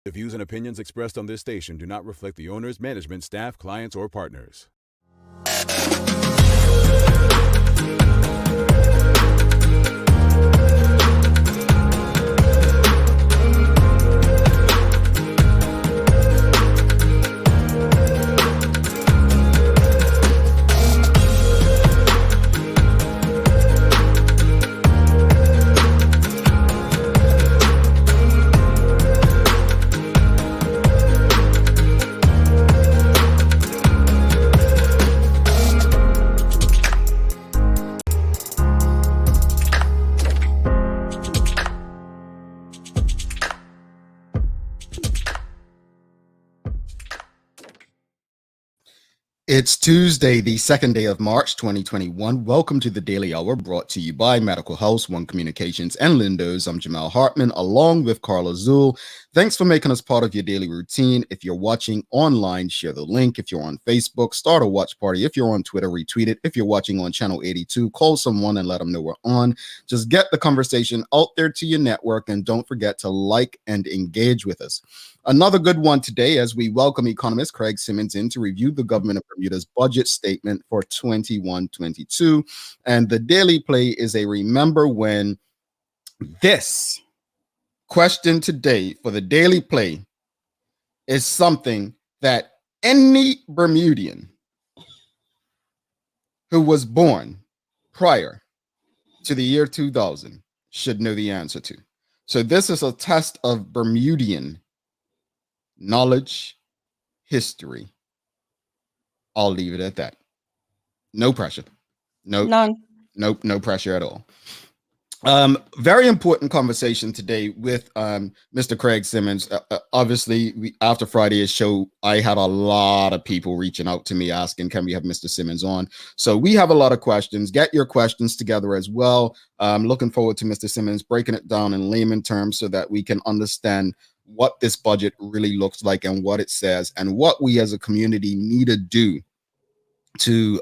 The views and opinions expressed on this station do not reflect the owners, management, staff, clients, or partners. It's Tuesday, the second day of March, 2021. Welcome to the Daily Hour, brought to you by Medical House, One Communications, and Lindos. I'm Jamal Hartman, along with Carla Zool. Thanks for making us part of your daily routine. If you're watching online, share the link. If you're on Facebook, start a watch party. If you're on Twitter, retweet it. If you're watching on Channel 82, call someone and let them know we're on. Just get the conversation out there to your network, and don't forget to like and engage with us. Another good one today as we welcome Economist Craig Simmons in to review the Government of Bermuda's budget statement for 21-22. And the Daily Play is a remember when. This question today for the Daily Play is something that any Bermudian who was born prior to the year 2000 should know the answer to. So this is a test of Bermudian knowledge, history. I'll leave it at that. No pressure. None. Nope, no pressure at all. Very important conversation today with Mr. Craig Simmons. Obviously, after Friday's show, I had a lot of people reaching out to me asking, can we have Mr. Simmons on? So we have a lot of questions. Get your questions together as well. Looking forward to Mr. Simmons breaking it down in layman terms so that we can understand what this budget really looks like and what it says and what we as a community need to do to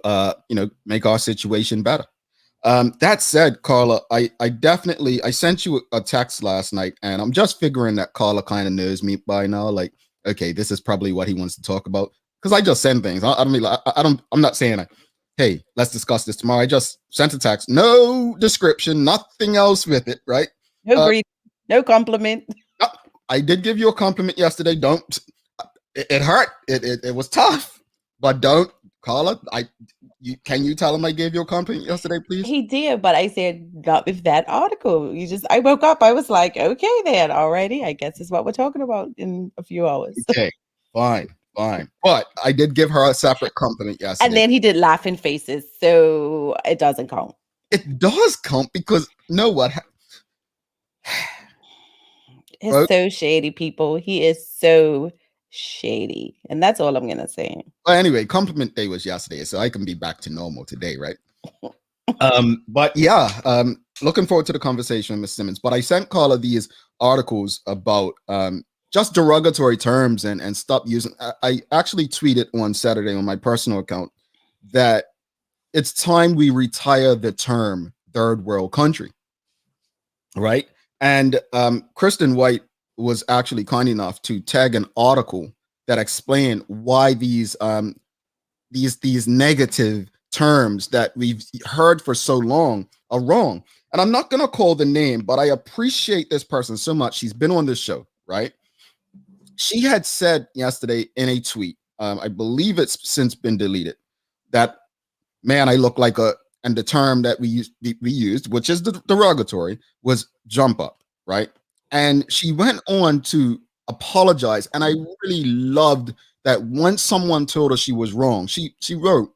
make our situation better. That said, Carla, I sent you a text last night, and I'm just figuring that Carla kind of knows me by now. Like, okay, this is probably what he wants to talk about, because I just send things. I'm not saying hey, let's discuss this tomorrow. I just sent a text, no description, nothing else with it, right? No greeting, no compliment. I did give you a compliment yesterday. Don't. It hurt. It was tough, but don't, Carla. Can you tell him I gave you a compliment yesterday, please? He did, but I said not with that article. I woke up. I was like, okay, then already. I guess it's what we're talking about in a few hours. Okay, fine. But I did give her a separate compliment yesterday. And then he did laughing faces, so it doesn't count. It does count because what? He's so shady, people. He is so shady, and that's all I'm gonna say. Well, anyway, compliment day was yesterday, so I can be back to normal today, right? But yeah, looking forward to the conversation with Mr. Simmons. But I sent Carla these articles about just derogatory terms and stop using. I actually tweeted on Saturday on my personal account that it's time we retire the term third world country, right? And Kristen White was actually kind enough to tag an article that explained why these negative terms that we've heard for so long are wrong. And I'm not going to call the name, but I appreciate this person so much. She's been on this show, right? She had said yesterday in a tweet, I believe it's since been deleted, that, man, I look like and the term that we used, which is derogatory, was jump up, right? And she went on to apologize. And I really loved that once someone told her she was wrong, she wrote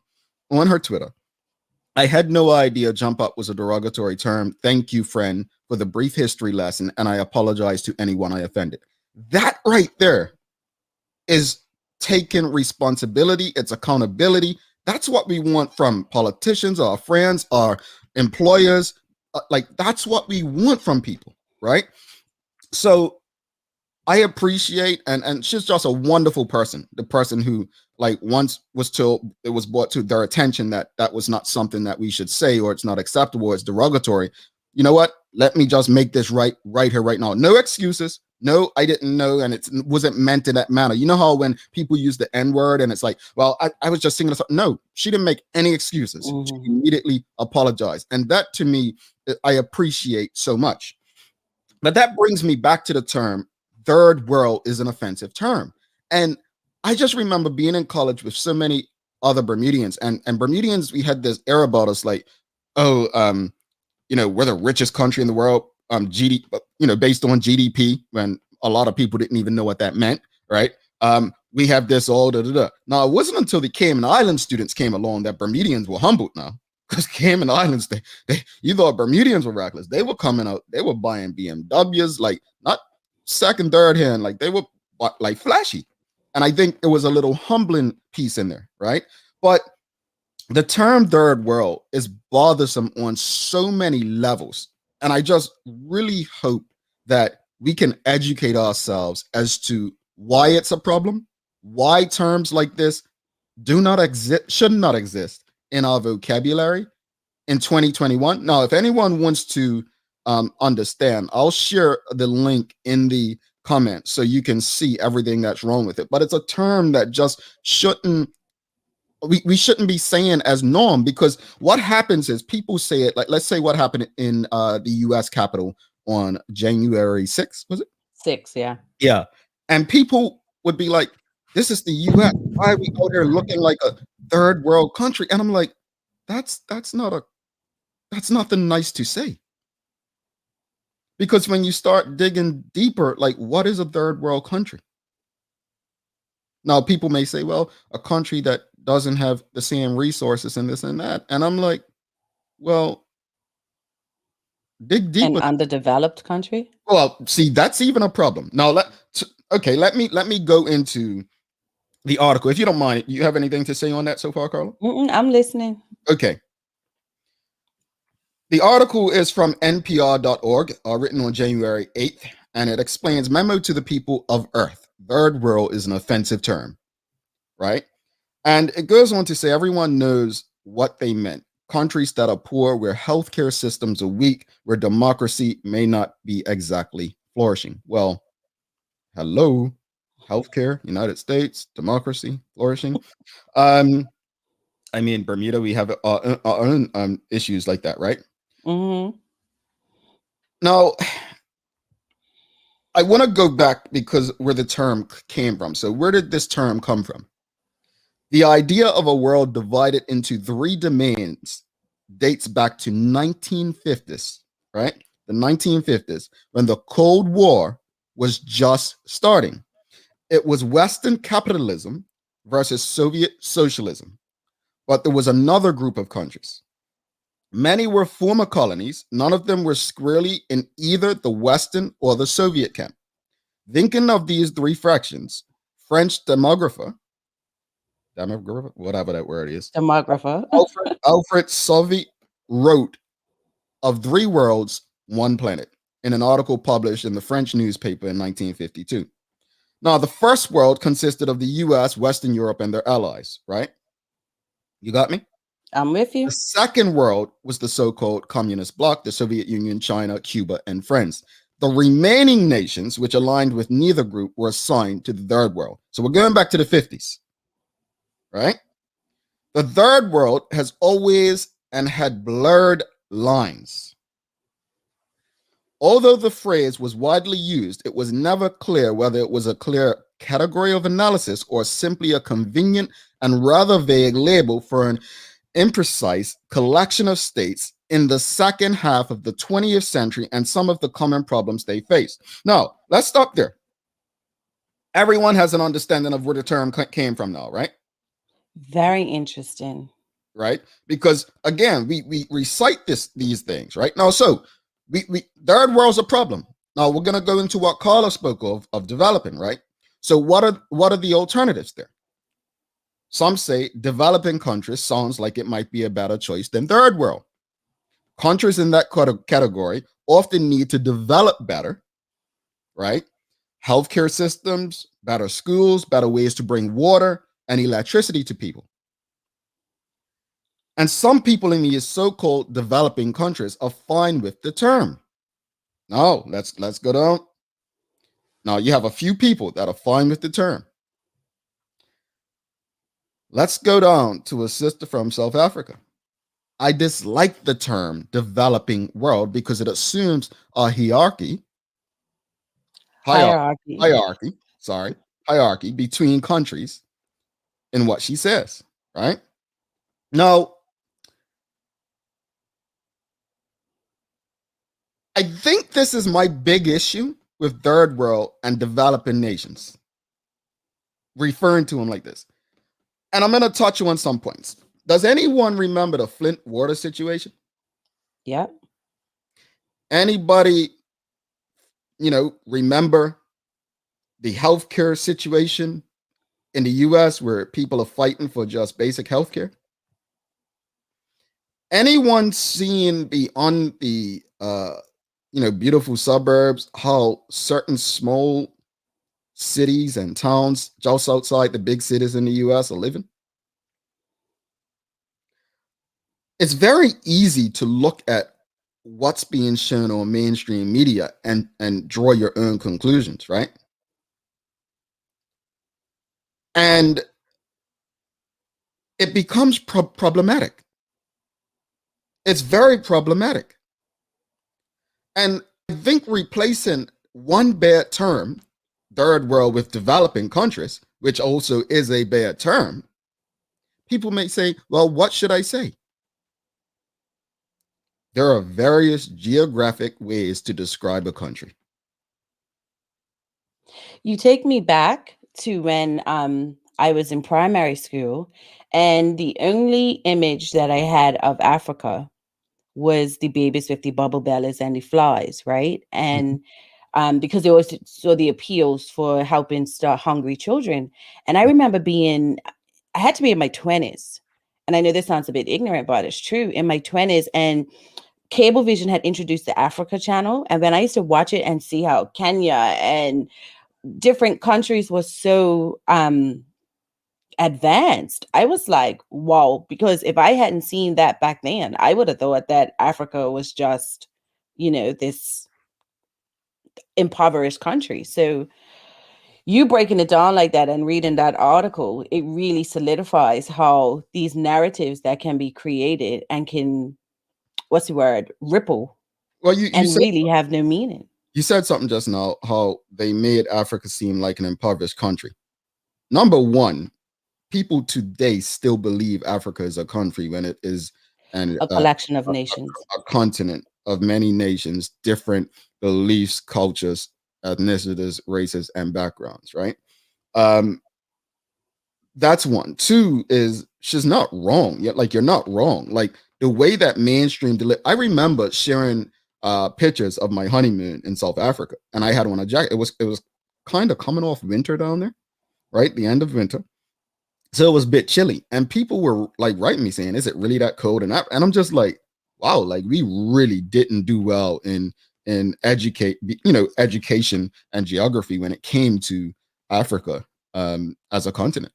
on her Twitter, I had no idea jump up was a derogatory term. Thank you, friend, for the brief history lesson. And I apologize to anyone I offended. That right there is taking responsibility. It's accountability. That's what we want from politicians, our friends, our employers. That's what we want from people, right? So I appreciate, and she's just a wonderful person. The person who once was told, it was brought to their attention that was not something that we should say, or it's not acceptable, or it's derogatory. You know what? Let me just make this right here, right now. No excuses, No, I didn't know, and it wasn't meant in that manner. You know how when people use the N-word and it's like, well, I was just singing a song. No, she didn't make any excuses. She immediately apologized. And that to me, I appreciate so much. But that brings me back to the term third world is an offensive term. And I just remember being in college with so many other Bermudians, and Bermudians, we had this air about us like, oh, we're the richest country in the world, based on GDP, when a lot of people didn't even know what that meant, right? We have this all da da da. Now, it wasn't until the Cayman Island students came along that Bermudians were humbled now. Because Cayman Islands, you thought Bermudians were reckless. They were coming out, they were buying BMWs, like not second, third hand, like they were like flashy. And I think it was a little humbling piece in there, right? But the term third world is bothersome on so many levels. And I just really hope that we can educate ourselves as to why it's a problem, why terms like this do not exist, should not exist in our vocabulary in 2021. Now, if anyone wants to understand, I'll share the link in the comments so you can see everything that's wrong with it. But it's a term that just shouldn't, we shouldn't be saying as norm, because what happens is people say it, like let's say what happened in the US Capitol on January 6th, was it? 6, yeah. Yeah. And people would be like, this is the US. Why are we out here looking like a third world country? And I'm like, that's nothing nice to say. Because when you start digging deeper, like what is a third world country? Now, people may say, well, a country that doesn't have the same resources and this and that. And I'm like, well, dig deeper. An underdeveloped country? Well, see, that's even a problem. Now, let me go into the article. If you don't mind, you have anything to say on that so far, Carla? I'm listening. Okay. The article is from npr.org, written on January 8th, and it explains memo to the people of Earth. Third world is an offensive term, right? And it goes on to say everyone knows what they meant. Countries that are poor, where healthcare systems are weak, where democracy may not be exactly flourishing. Well, hello, healthcare, United States, democracy, flourishing. I mean, Bermuda, we have our own issues like that, right? Now, I want to go back because where the term came from. So where did this term come from? The idea of a world divided into three domains dates back to 1950s, right? The 1950s, when the Cold War was just starting. It was Western capitalism versus Soviet socialism. But there was another group of countries. Many were former colonies. None of them were squarely in either the Western or the Soviet camp. Thinking of these three fractions, French demographer, whatever that word is, Alfred Sauvy wrote of three worlds, one planet, in an article published in the French newspaper in 1952. Now, the first world consisted of the US, Western Europe, and their allies, right? You got me? I'm with you. The second world was the so-called communist bloc, the Soviet Union, China, Cuba, and friends. The remaining nations, which aligned with neither group, were assigned to the third world. So we're going back to the 50s, right? The third world has always and had blurred lines. Although the phrase was widely used, it was never clear whether it was a clear category of analysis or simply a convenient and rather vague label for an imprecise collection of states in the second half of the 20th century and some of the common problems they faced. Now, let's stop there. Everyone has an understanding of where the term came from now, right? Very interesting. Right? Because again, we recite these things, right? Now, so we third world's a problem. Now we're going to go into what Carla spoke of developing, right? So what are the alternatives there? Some say developing countries sounds like it might be a better choice than third world. Countries in that category often need to develop better, right? Healthcare systems, better schools, better ways to bring water and electricity to people. And some people in these so-called developing countries are fine with the term. Now, let's go down. Now, you have a few people that are fine with the term. Let's go down to a sister from South Africa. I dislike the term developing world because it assumes a hierarchy Hierarchy. hierarchy between countries in what she says, right? Now, I think this is my big issue with third world and developing nations, referring to them like this. And I'm going to touch on some points. Does anyone remember the Flint water situation? Yep. Anybody, remember the healthcare situation in the US where people are fighting for just basic healthcare? Anyone seeing on the beautiful suburbs how certain small cities and towns just outside the big cities in the US are living? It's very easy to look at what's being shown on mainstream media and draw your own conclusions, right? And it becomes problematic. It's very problematic. And I think replacing one bad term, third world, with developing countries, which also is a bad term, people may say, well, what should I say? There are various geographic ways to describe a country. You take me back to when I was in primary school, and the only image that I had of Africa was the babies with the bubble bellies and the flies, right? And because they always saw the appeals for helping start hungry children. And I remember I had to be in my 20s. And I know this sounds a bit ignorant, but it's true. In my 20s, and Cablevision had introduced the Africa channel. And then I used to watch it and see how Kenya and different countries was so advanced. I was like, wow, because if I hadn't seen that back then, I would have thought that Africa was just, this impoverished country. So you breaking it down like that and reading that article, it really solidifies how these narratives that can be created and can, what's the word, ripple Well, you and said really have no meaning. you said something just now, how they made Africa seem like an impoverished country. Number one, people today still believe Africa is a country when it is A collection of nations. a continent of many nations, different beliefs, cultures, ethnicities, races, and backgrounds, right? That's one. Two is she's not wrong. Yet, like, you're not wrong. Like, the way that mainstream I remember sharing pictures of my honeymoon in South Africa, and I had on a jacket. It was kind of coming off winter down there, right? The end of winter. So it was a bit chilly, and people were like writing me saying, "Is it really that cold?" And I'm just like, "Wow, like we really didn't do well in education and geography when it came to Africa as a continent."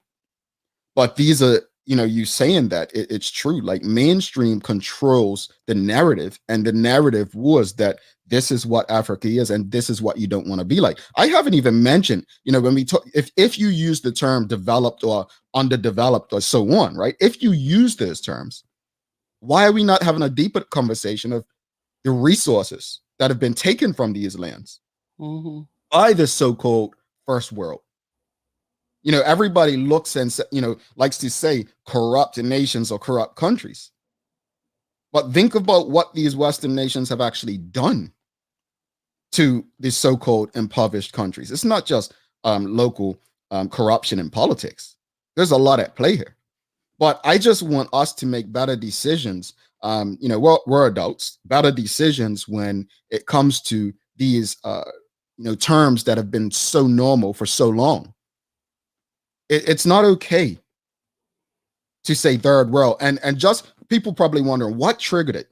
But these are, you saying that it's true. Like, mainstream controls the narrative, and the narrative was that this is what Africa is, and this is what you don't want to be like. I haven't even mentioned, when we talk, if you use the term developed or underdeveloped or so on, right? If you use those terms, why are we not having a deeper conversation of the resources that have been taken from these lands by the so-called first world? Everybody looks and likes to say corrupt nations or corrupt countries. But think about what these Western nations have actually done to the so-called impoverished countries. It's not just local corruption in politics. There's a lot at play here. But I just want us to make better decisions. We're adults, better decisions when it comes to these terms that have been so normal for so long. It's not okay to say third world, and just people probably wondering what triggered it.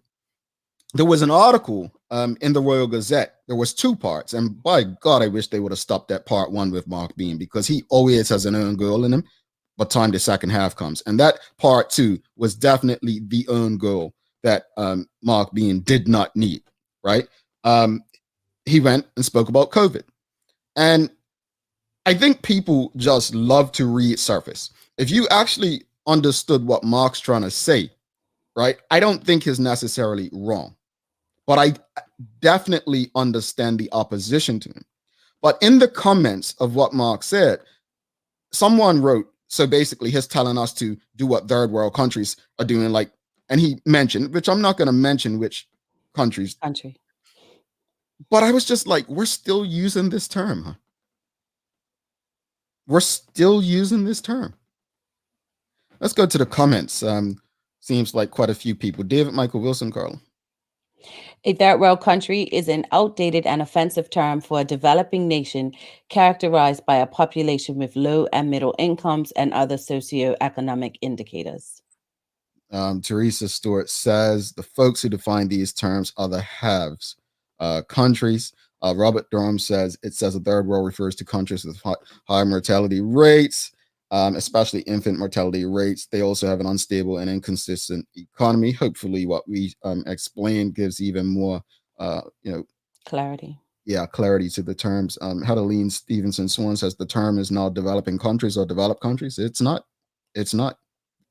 There was an article in the Royal Gazette. There was two parts, and by God, I wish they would have stopped at part one with Mark Bean, because he always has an own goal in him. By the time the second half comes, and that part two was definitely the own goal that Mark Bean did not need. Right? He went and spoke about COVID. And I think people just love to read surface. If you actually understood what Mark's trying to say, right, I don't think he's necessarily wrong, but I definitely understand the opposition to him. But in the comments of what Mark said, someone wrote, so basically he's telling us to do what third world countries are doing, like, and he mentioned, which I'm not going to mention which countries, Country. but I was just like, we're still using this term, huh? We're still using this term. Let's go to the comments. Seems like quite a few people. David Michael Wilson, Carl. A third world country is an outdated and offensive term for a developing nation characterized by a population with low and middle incomes and other socioeconomic indicators. Teresa Stewart says the folks who define these terms are the haves countries. Robert Durham says it says a third world refers to countries with high mortality rates, especially infant mortality rates. They also have an unstable and inconsistent economy. Hopefully, what we explained gives even more, clarity. Yeah, clarity to the terms. Hadaline Stevenson Swan says the term is now developing countries or developed countries. It's not. It's not.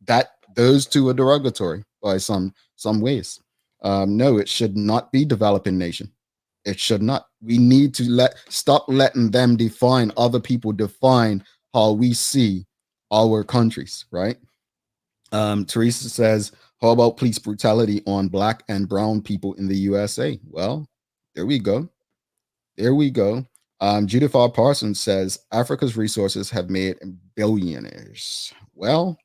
That those two are derogatory by some ways. No, it should not be developing nation. It should not. We need to stop letting them define, other people define how we see our countries, right? Teresa says, how about police brutality on Black and brown people in the USA? Well, there we go. There we go. Judith R. Parsons says, Africa's resources have made billionaires. Well,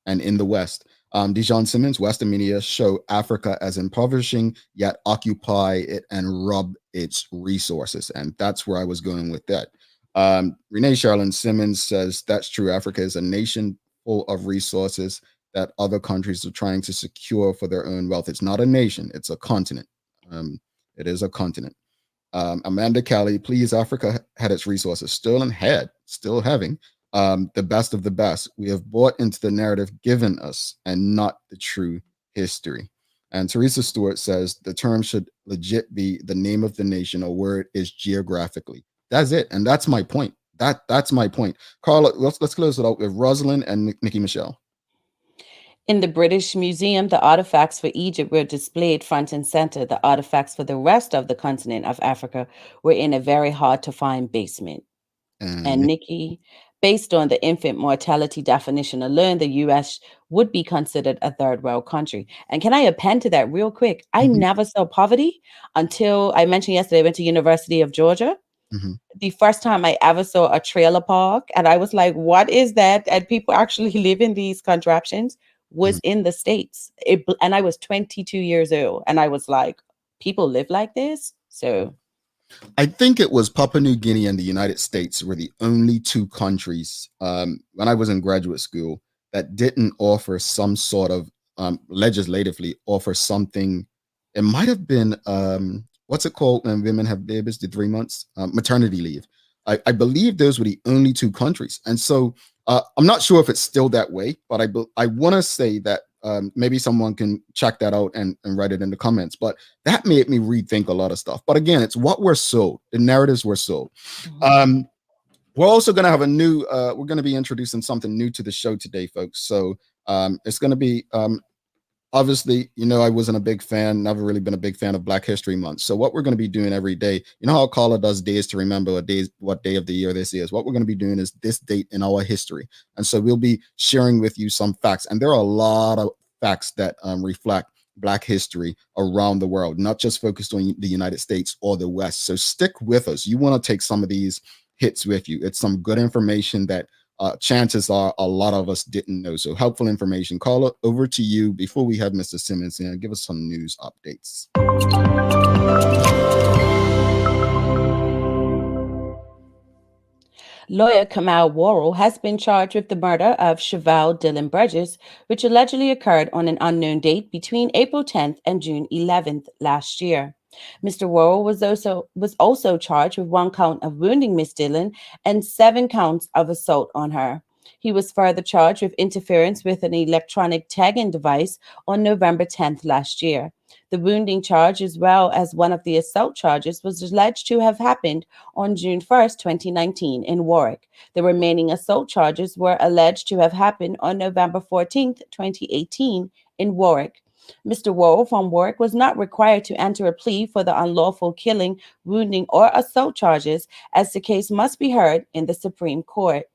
and in the West. Dijon Simmons, Western media show Africa as impoverishing, yet occupy it and rub its resources. And that's where I was going with that. Renee Charlene Simmons says, that's true. Africa is a nation full of resources that other countries are trying to secure for their own wealth. It's not a nation, it's a continent. It is a continent. Amanda Kelly, please, Africa had its resources still having the best of the best. We have bought into the narrative given us and not the true history. And Teresa Stewart says the term should legit be the name of the nation or where it is geographically. That's it. And that's my point. That's my point. Carla, let's close it out with Rosalind and Nikki Michelle. In the British Museum, the artifacts for Egypt were displayed front and center. The artifacts for the rest of the continent of Africa were in a very hard to find basement. And Nikki, based on the infant mortality definition alone, the US would be considered a third world country. And can I append to that real quick? I never saw poverty until I mentioned yesterday I went to University of Georgia. The first time I ever saw a trailer park, and I was like, what is that? And people actually live in these contraptions was in the States. And I was 22 years old. And I was like, people live like this? So I think it was Papua New Guinea and the United States were the only two countries when I was in graduate school that didn't offer some sort of legislatively offer something. It might have been what's it called when women have babies, the 3 months maternity leave. I believe those were the only two countries. And so I'm not sure if it's still that way, but I want to say that maybe someone can check that out and write it in the comments. But that made me rethink a lot of stuff. But again, it's what we're sold. The narratives were sold. We're also going to have we're going to be introducing something new to the show today, folks. So it's going to be obviously, I wasn't a big fan, never really been a big fan of Black History Month. So what we're going to be doing every day, how Carla does days to remember what day of the year this is. What we're going to be doing is this date in our history. And so we'll be sharing with you some facts. And there are a lot of facts that reflect Black history around the world, not just focused on the United States or the West. So stick with us. You want to take some of these hits with you. It's some good information that chances are a lot of us didn't know. So helpful information. Carla, over to you before we have Mr. Simmons in. Give us some news updates. Lawyer Kamal Worrell has been charged with the murder of Chevelle Dylan Burgess, which allegedly occurred on an unknown date between April 10th and June 11th last year. Mr. Worrell was also charged with 1 count of wounding Miss Dillon and 7 counts of assault on her. He was further charged with interference with an electronic tagging device on November 10th last year. The wounding charge, as well as one of the assault charges, was alleged to have happened on June 1st, 2019, in Warwick. The remaining assault charges were alleged to have happened on November 14th, 2018, in Warwick. Mr. Worrell from Warwick was not required to enter a plea for the unlawful killing, wounding, or assault charges, as the case must be heard in the Supreme Court.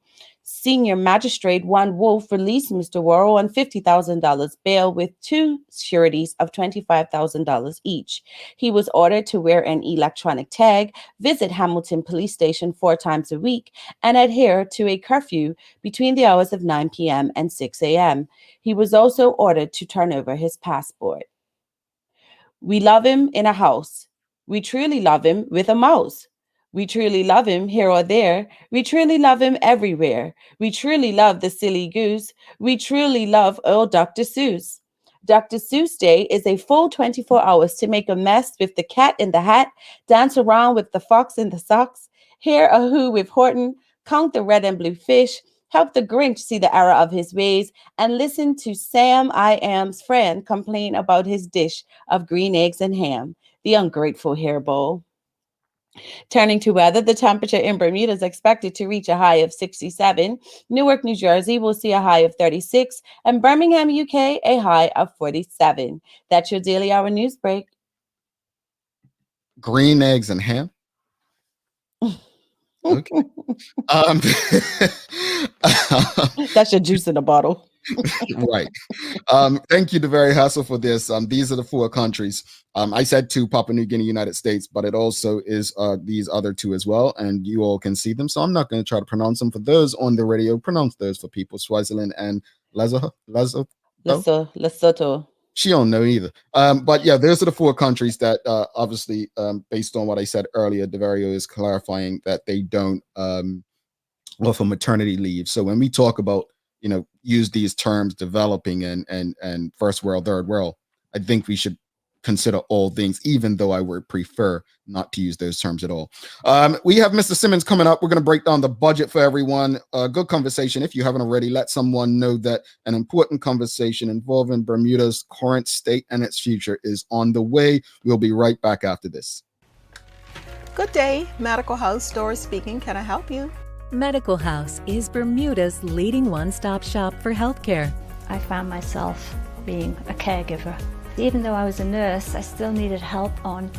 Senior Magistrate Juan Wolf released Mr. Worrell on $50,000 bail with two sureties of $25,000 each. He was ordered to wear an electronic tag, visit Hamilton Police Station 4 times a week, and adhere to a curfew between the hours of 9 p.m. and 6 a.m. He was also ordered to turn over his passport. We love him in a house. We truly love him with a mouse. We truly love him here or there. We truly love him everywhere. We truly love the silly goose. We truly love old Dr. Seuss. Dr. Seuss Day is a full 24 hours to make a mess with the cat in the hat, dance around with the fox in the socks, hear a who with Horton, count the red and blue fish, help the Grinch see the error of his ways, and listen to Sam I Am's friend complain about his dish of green eggs and ham, the ungrateful hairball. Turning to weather, the temperature in Bermuda is expected to reach a high of 67. Newark, New Jersey will see a high of 36, and Birmingham, UK, a high of 47. That's your Daily Hour news break. Green eggs and ham. Okay. That's your juice in a bottle. Right. Thank you to Very Hassel for this. These are the 4 countries. I said 2, Papua New Guinea, United States, but it also is these other 2 as well, and you all can see them. So I'm not going to try to pronounce them for those on the radio. Pronounce those for people. Swaziland and Lesotho. She don't know either. But yeah, those are the 4 countries that obviously, based on what I said earlier, Deverio is clarifying that they don't offer maternity leave. So when we talk about, use these terms, developing and first world, third world, I think we should consider all things, even though I would prefer not to use those terms at all. We have Mr. Simmons coming up. We're going to break down the budget for everyone. Good conversation. If you haven't already, let someone know that an important conversation involving Bermuda's current state and its future is on the way. We'll be right back after this. Good day, Medical House Doris speaking. Can I help you? Medical House is Bermuda's leading one-stop shop for healthcare. I found myself being a caregiver. Even though I was a nurse, I still needed help on,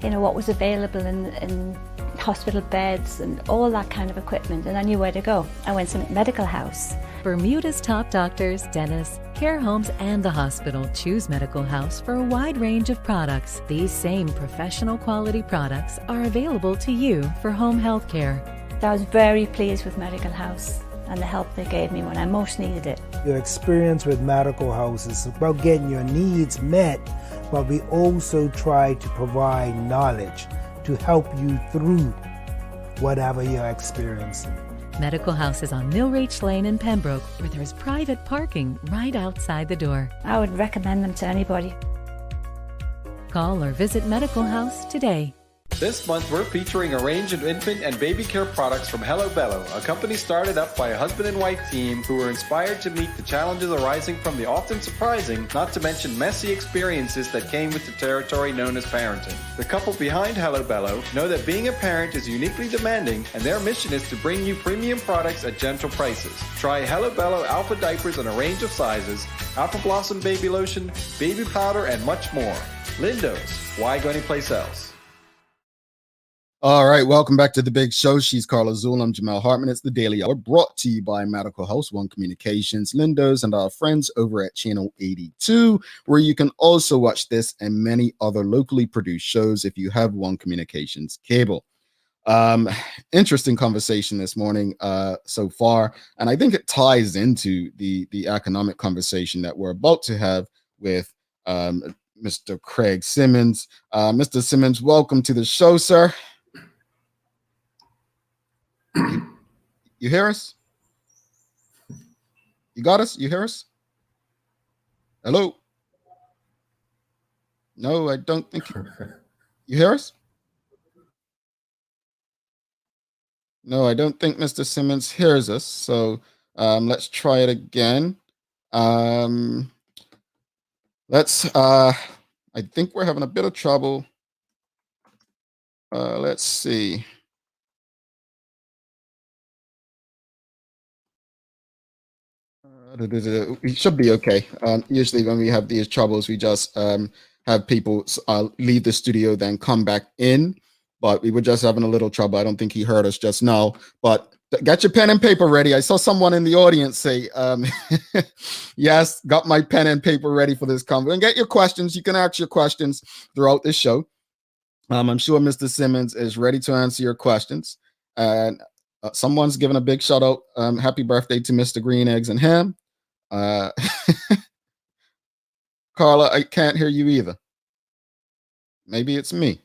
what was available in hospital beds and all that kind of equipment, and I knew where to go. I went to Medical House. Bermuda's top doctors, dentists, care homes, and the hospital choose Medical House for a wide range of products. These same professional quality products are available to you for home health care. I was very pleased with Medical House and the help they gave me when I most needed it. Your experience with Medical House is about getting your needs met, but we also try to provide knowledge to help you through whatever you're experiencing. Medical House is on Millreach Lane in Pembroke, where there's private parking right outside the door. I would recommend them to anybody. Call or visit Medical House today. This month, we're featuring a range of infant and baby care products from Hello Bello, a company started up by a husband and wife team who were inspired to meet the challenges arising from the often surprising, not to mention messy experiences that came with the territory known as parenting. The couple behind Hello Bello know that being a parent is uniquely demanding, and their mission is to bring you premium products at gentle prices. Try Hello Bello Alpha diapers in a range of sizes, Alpha Blossom baby lotion, baby powder, and much more. Lindo's, why go anyplace else? All right, welcome back to the big show. She's Carla Zool. I'm Jamel Hartman. It's the Daily Hour, brought to you by Medical House, One Communications, Lindo's, and our friends over at Channel 82, where you can also watch this and many other locally produced shows if you have One Communications cable. Interesting conversation this morning so far, and I think it ties into the economic conversation that we're about to have with Mr. Craig Simmons. Mr. Simmons, welcome to the show, sir. You hear us? You got us? You hear us? Hello? No, I don't think you hear us? No, I don't think Mr. Simmons hears us. So let's try it again. Let's I think we're having a bit of trouble. Let's see. We should be okay. Usually when we have these troubles, we just have people leave the studio, then come back in. But we were just having a little trouble. I don't think he heard us just now. But get your pen and paper ready. I saw someone in the audience say, yes, got my pen and paper ready for this convo. And get your questions. You can ask your questions throughout this show. I'm sure Mr. Simmons is ready to answer your questions. And someone's giving a big shout out. Happy birthday to Mr. Green Eggs and Ham. Carla, I can't hear you either. Maybe it's me.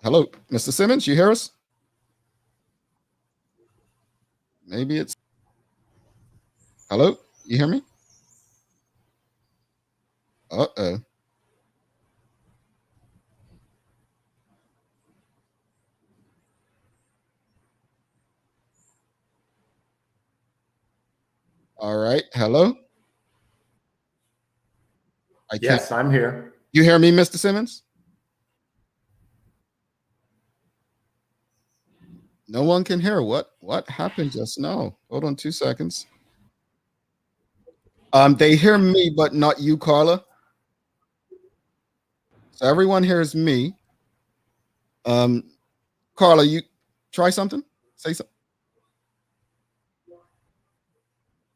Hello, Mr. Simmons, you hear us? Maybe it's... Hello, you hear me? Uh-oh. All right, hello? Yes, I'm here. You hear me, Mr. Simmons? No one can hear. What happened just now? Hold on 2 seconds. They hear me, but not you, Carla. So everyone hears me. Carla, you try something? Say something.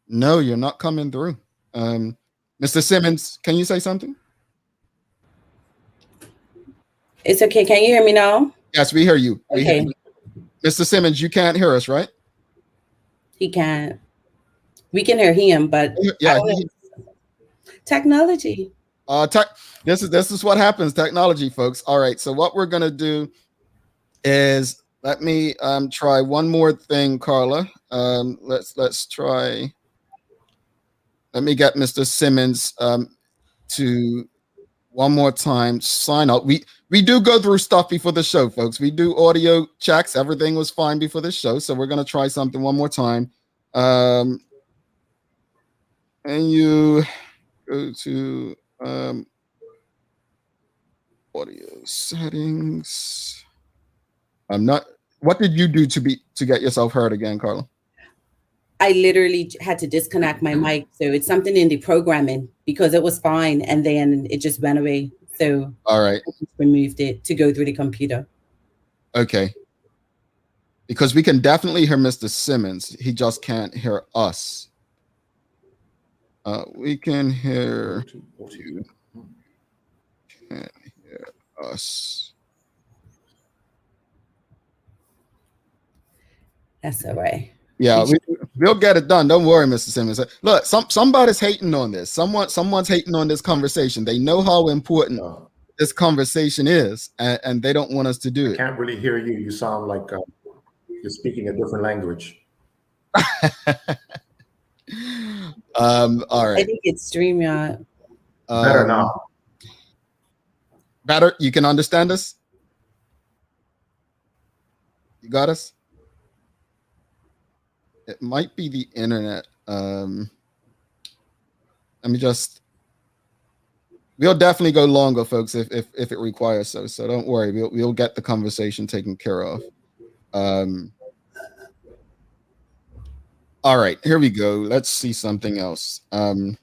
No, you're not coming through. Mr. Simmons, can you say something? It's okay. Can you hear me now? Yes, we hear you. We Okay. hear you. Mr. Simmons, you can't hear us, right? He can't. We can hear him, but Yeah. Technology. This is what happens. Technology, folks. All right. So what we're gonna do is let me try one more thing, Carla. Let's try. Let me get Mr. Simmons to one more time sign up. We do go through stuff before the show, folks. We do audio checks. Everything was fine before the show, so we're gonna try something one more time. And you go to audio settings. What did you do to get yourself heard again, Carla? I literally had to disconnect my mic. So it's something in the programming because it was fine. And then it just went away. So all right, I just removed it to go through the computer. Okay. Because we can definitely hear Mr. Simmons. He just can't hear us. We can hear you. Can't hear us. That's all right. Yeah, we'll get it done. Don't worry, Mr. Simmons. Look, somebody's hating on this. Someone's hating on this conversation. They know how important this conversation is, and they don't want us to do it. I can't really hear you. You sound like you're speaking a different language. All right. I think it's StreamYard. Better now. Better? You can understand us? You got us? It might be the internet. Let me just... We'll definitely go longer, folks, if it requires so. So don't worry. We'll get the conversation taken care of. All right, here we go. Let's see something else. Oh,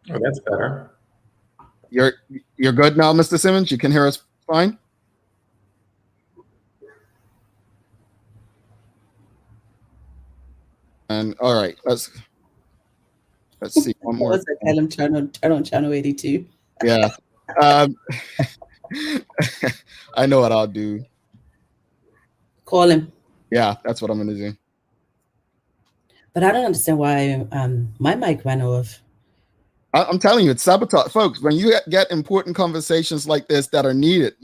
that's better. You're good now, Mr. Simmons? You can hear us fine? And all right, let's see one more. Tell him turn on channel 82. Yeah. I know what I'll do. Call him. Yeah, that's what I'm gonna do. But I don't understand why my mic went off. I'm telling you, it's sabotage, folks. When you get important conversations like this that are needed,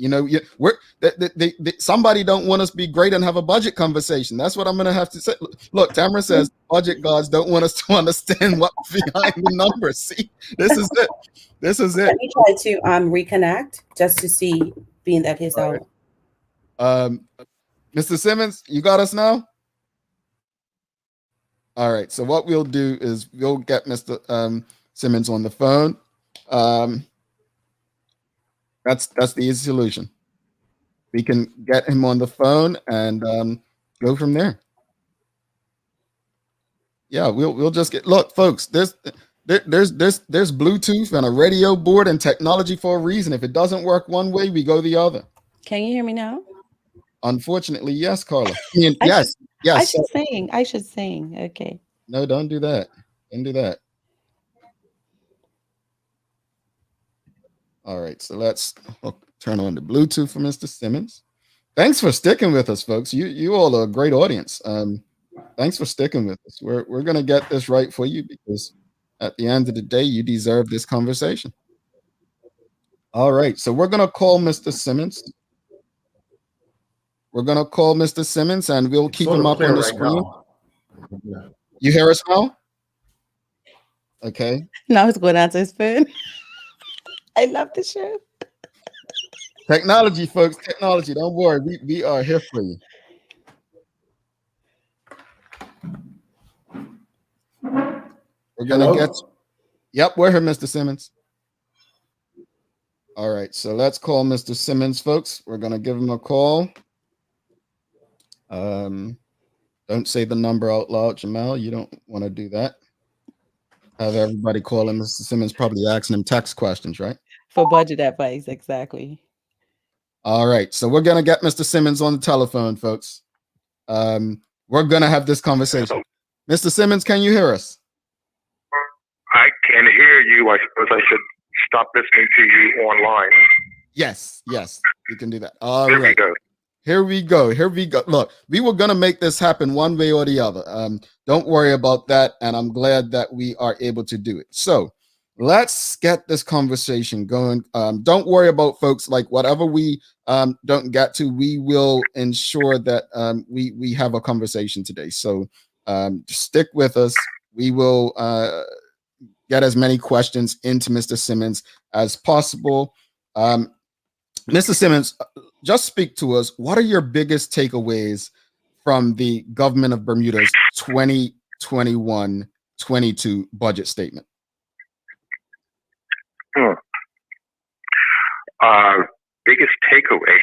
somebody don't want us to be great and have a budget conversation. That's what I'm going to have to say. Look, Tamara says budget gods don't want us to understand what's behind the numbers. See, this is it. This is it. Let me try to reconnect just to see, being that he's out. Mr. Simmons, you got us now? All right. So what we'll do is we'll get Mr. Simmons on the phone. That's the easy solution. We can get him on the phone and go from there. Yeah, we'll just get, look, folks. There's Bluetooth and a radio board and technology for a reason. If it doesn't work one way, we go the other. Can you hear me now? Unfortunately, yes, Carla. Yes, I yes. should sing. Okay. No, don't do that. Don't do that. All right, so let's turn on the Bluetooth for Mr. Simmons. Thanks for sticking with us, folks. You all are a great audience. Thanks for sticking with us. We're gonna get this right for you because at the end of the day, you deserve this conversation. All right, so we're gonna call Mr. Simmons. We're gonna call Mr. Simmons, and we'll keep him up on the screen. Yeah. You hear us now? Okay. Now it's going onto his phone. I love the show. Technology, folks. Technology. Don't worry. We are here for you. We're gonna get. Yep, we're here, Mr. Simmons. All right, so let's call Mr. Simmons, folks. We're gonna give him a call. Don't say the number out loud, Jamal. You don't want to do that. Have everybody calling Mr. Simmons, probably asking him tax questions, right? For budget advice, exactly. All right, so we're gonna get Mr. Simmons on the telephone, folks. We're gonna have this conversation. Mr. Simmons, can you hear us? I can hear you. I suppose I should stop listening to you online. Yes, you can do that. All There right. we go. Here we go. Look, we were going to make this happen one way or the other. Don't worry about that. And I'm glad that we are able to do it. So let's get this conversation going. Don't worry about, folks, like whatever we don't get to, we will ensure that we have a conversation today. So stick with us. We will get as many questions into Mr. Simmons as possible. Mr. Simmons, just speak to us. What are your biggest takeaways from the Government of Bermuda's 2021-22 budget statement? Biggest takeaway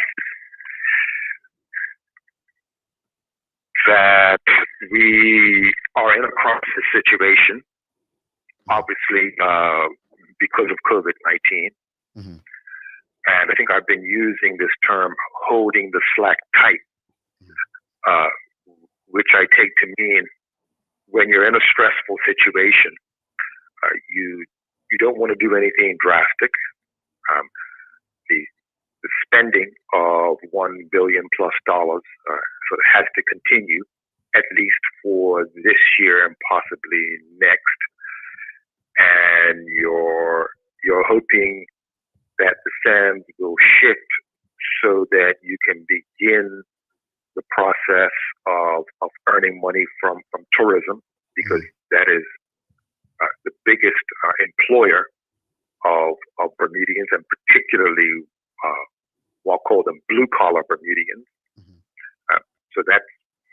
that we are in a crisis situation, obviously because of COVID-19. Mm-hmm. And I think I've been using this term, holding the slack tight, which I take to mean when you're in a stressful situation, you don't want to do anything drastic. The spending of $1 billion plus sort of has to continue at least for this year and possibly next. And you're hoping that the sands will shift so that you can begin the process of earning money from tourism, because that is the biggest employer of Bermudians, and particularly we'll call them blue-collar Bermudians. So that's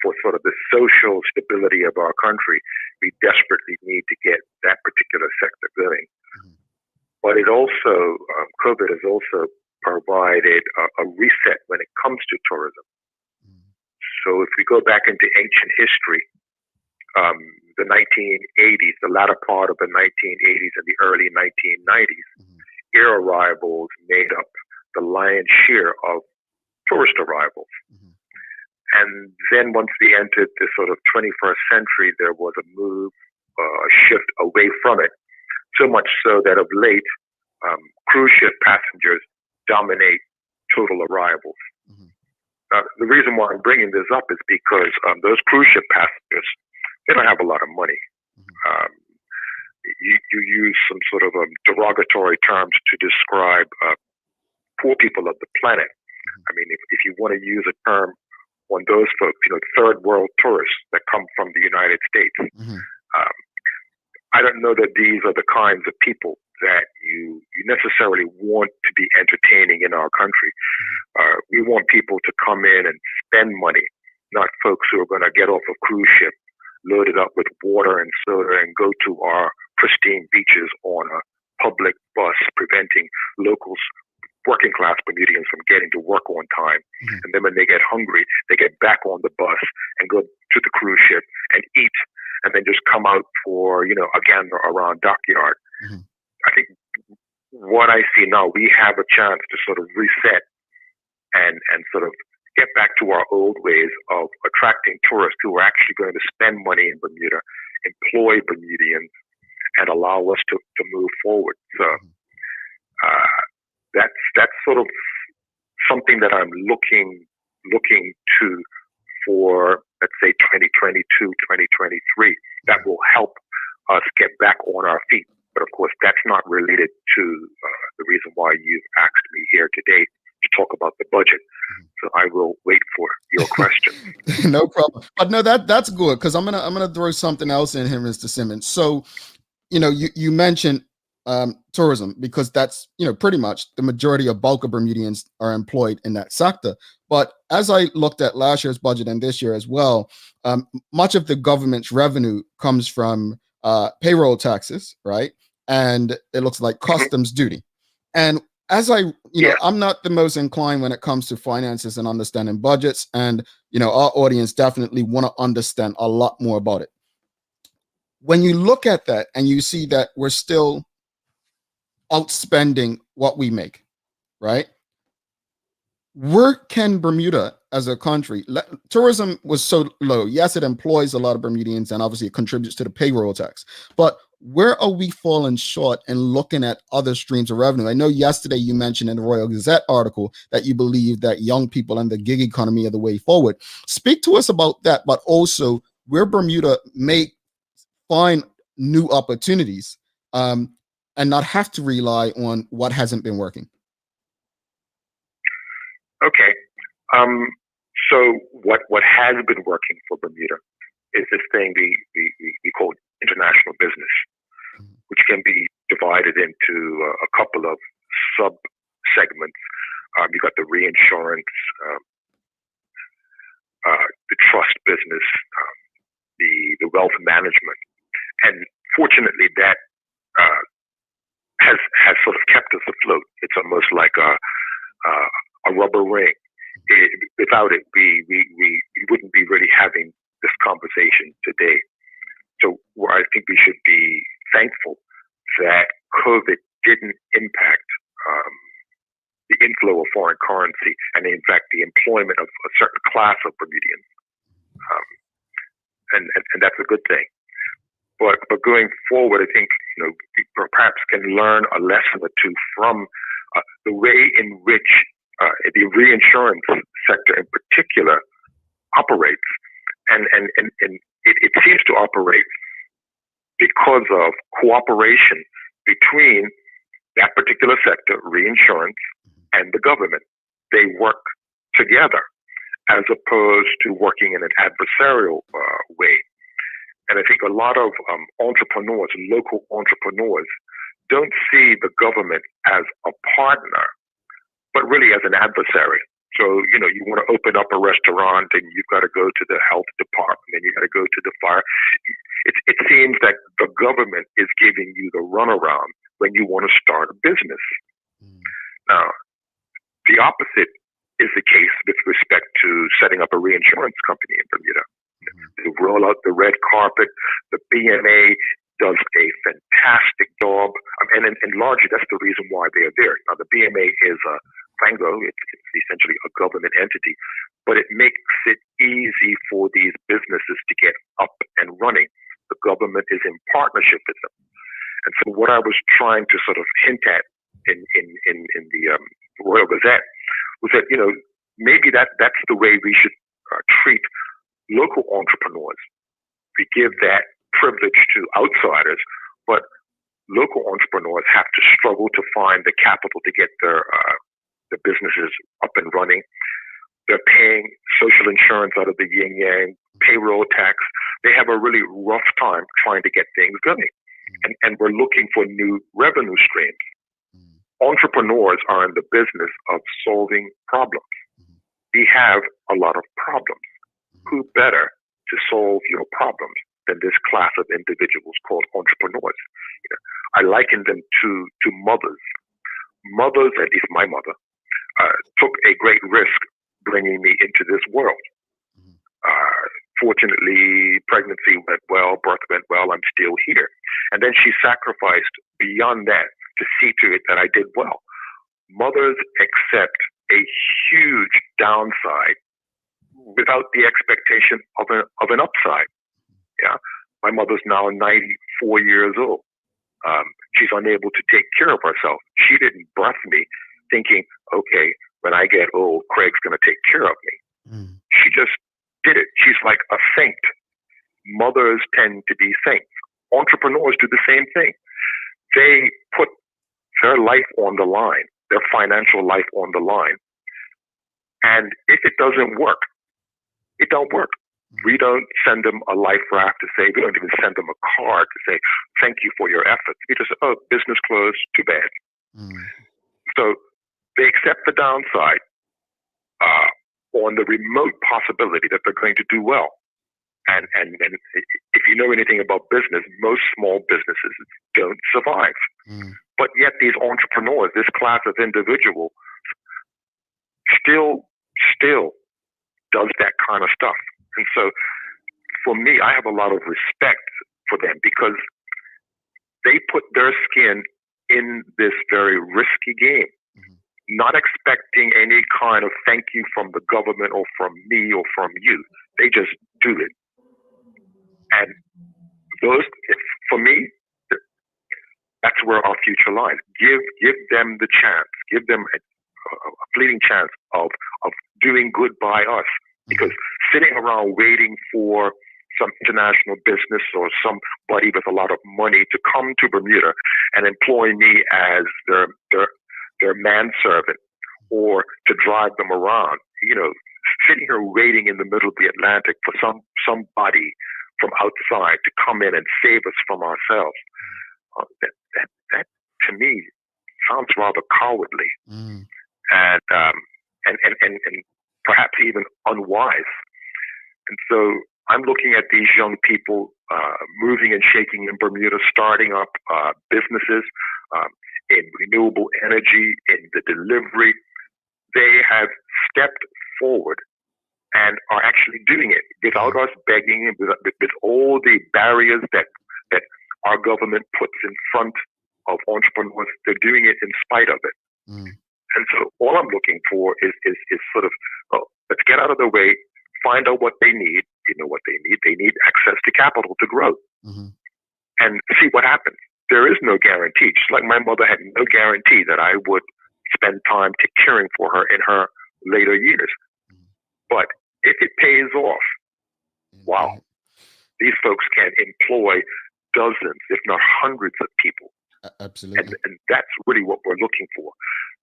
for sort of the social stability of our country. We desperately need to get that particular sector going. But it also, COVID has also provided a reset when it comes to tourism. So if we go back into ancient history, the 1980s, the latter part of the 1980s and the early 1990s, air arrivals made up the lion's share of tourist arrivals. And then once we entered the sort of 21st century, there was a move, a shift away from it. So much so that of late, cruise ship passengers dominate total arrivals. The reason why I'm bringing this up is because those cruise ship passengers, they don't have a lot of money. You use some sort of derogatory terms to describe poor people of the planet. I mean, if you want to use a term on those folks, third world tourists that come from the United States. I don't know that these are the kinds of people that you necessarily want to be entertaining in our country. We want people to come in and spend money, not folks who are going to get off a cruise ship, loaded up with water and soda and go to our pristine beaches on a public bus, preventing locals, working class Bermudians, from getting to work on time. And then when they get hungry, they get back on the bus and go to the cruise ship and eat, and then just come out for, a gander around dockyard. I think what I see now, we have a chance to sort of reset and sort of get back to our old ways of attracting tourists who are actually going to spend money in Bermuda, employ Bermudians, and allow us to move forward. So that's sort of something that I'm looking to for, let's say, 2022, 2023. That will help us get back on our feet. But of course, that's not related to the reason why you've asked me here today to talk about the budget. So I will wait for your question. No problem. But no, that's good, because I'm gonna throw something else in here, Mr. Simmons. So, you mentioned tourism, because that's pretty much the majority of bulk of Bermudians are employed in that sector. But as I looked at last year's budget and this year as well, much of the government's revenue comes from payroll taxes, right? And it looks like customs duty. And as I'm not the most inclined when it comes to finances and understanding budgets, and our audience definitely want to understand a lot more about it. When you look at that and you see that we're still outspending what we make, right? Where can Bermuda as a country, tourism was so low. Yes, it employs a lot of Bermudians, and obviously it contributes to the payroll tax. But where are we falling short in looking at other streams of revenue? I know yesterday you mentioned in the Royal Gazette article that you believe that young people and the gig economy are the way forward. Speak to us about that, but also where Bermuda may find new opportunities and not have to rely on what hasn't been working. Okay. So what has been working for Bermuda is this thing we call international business, which can be divided into a couple of sub-segments. You've got the reinsurance, the trust business, the wealth management. And fortunately, that has sort of kept us afloat. It's almost like a rubber ring. Without it, we wouldn't be really having this conversation today. So I think we should be thankful that COVID didn't impact the inflow of foreign currency, and in fact, the employment of a certain class of Bermudians. And that's a good thing. But going forward, I think we perhaps can learn a lesson or two from the way in which the reinsurance sector in particular operates, and it seems to operate because of cooperation between that particular sector, reinsurance, and the government. They work together as opposed to working in an adversarial way. And I think a lot of entrepreneurs, local entrepreneurs, don't see the government as a partner, but really as an adversary. So, you want to open up a restaurant and you've got to go to the health department and you got to go to the fire. It seems that the government is giving you the runaround when you want to start a business. Now, the opposite is the case with respect to setting up a reinsurance company in Bermuda. They roll out the red carpet. The BMA does a fantastic job. And largely, that's the reason why they are there. Now, the BMA is a Fango. It's essentially a government entity, but it makes it easy for these businesses to get up and running. The government is in partnership with them. And so what I was trying to sort of hint at in the Royal Gazette was that, maybe that's the way we should treat local entrepreneurs. We give that privilege to outsiders, but local entrepreneurs have to struggle to find the capital to get their businesses up and running. They're paying social insurance out of the yin-yang, payroll tax. They have a really rough time trying to get things going. And we're looking for new revenue streams. Entrepreneurs are in the business of solving problems. We have a lot of problems. Who better to solve your problems than this class of individuals called entrepreneurs. I liken them to mothers. Mothers, at least my mother, took a great risk bringing me into this world. Fortunately, pregnancy went well, birth went well, I'm still here. And then she sacrificed beyond that to see to it that I did well. Mothers accept a huge downside without the expectation of an upside. Yeah, my mother's now 94 years old. She's unable to take care of herself. She didn't birth me thinking, okay, when I get old, Craig's going to take care of me. She just did it. She's like a saint. Mothers tend to be saints. Entrepreneurs do the same thing. They put their life on the line, their financial life on the line. And if it doesn't work, it don't work. We don't send them a life raft to say, we don't even send them a card to say, thank you for your efforts. We just say, oh, business closed, too bad. So they accept the downside on the remote possibility that they're going to do well. And if you know anything about business, most small businesses don't survive. But yet these entrepreneurs, this class of individuals, still does that kind of stuff. And so for me, I have a lot of respect for them because they put their skin in this very risky game, not expecting any kind of thank you from the government or from me or from you. They just do it. And those, for me, that's where our future lies. Give them the chance. Give them a fleeting chance of doing good by us. Because sitting around waiting for some international business or somebody with a lot of money to come to Bermuda and employ me as their manservant or to drive them around, sitting here waiting in the middle of the Atlantic for somebody from outside to come in and save us from ourselves. That to me sounds rather cowardly, and perhaps even unwise. And so I'm looking at these young people moving and shaking in Bermuda, starting up businesses in renewable energy, in the delivery. They have stepped forward and are actually doing it without us begging, with all the barriers that our government puts in front of entrepreneurs. They're doing it in spite of it. And so all I'm looking for is sort of, let's get out of the way, find out what they need. You know what they need. They need access to capital to grow and see what happens. There is no guarantee. Just like my mother had no guarantee that I would spend time caring for her in her later years. But if it pays off, wow, these folks can employ dozens, if not hundreds of people. Absolutely. And that's really what we're looking for.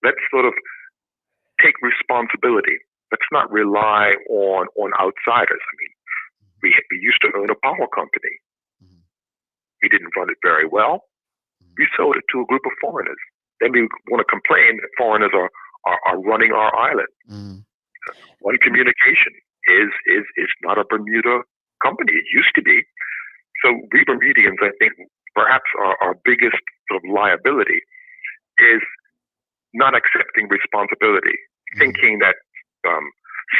Let's sort of take responsibility. Let's not rely on outsiders. I mean, we used to own a power company. We didn't run it very well. We sold it to a group of foreigners. Then we want to complain that foreigners are running our island. One Communication is not a Bermuda company. It used to be. So we Bermudians, I think, perhaps our biggest sort of liability is not accepting responsibility, thinking that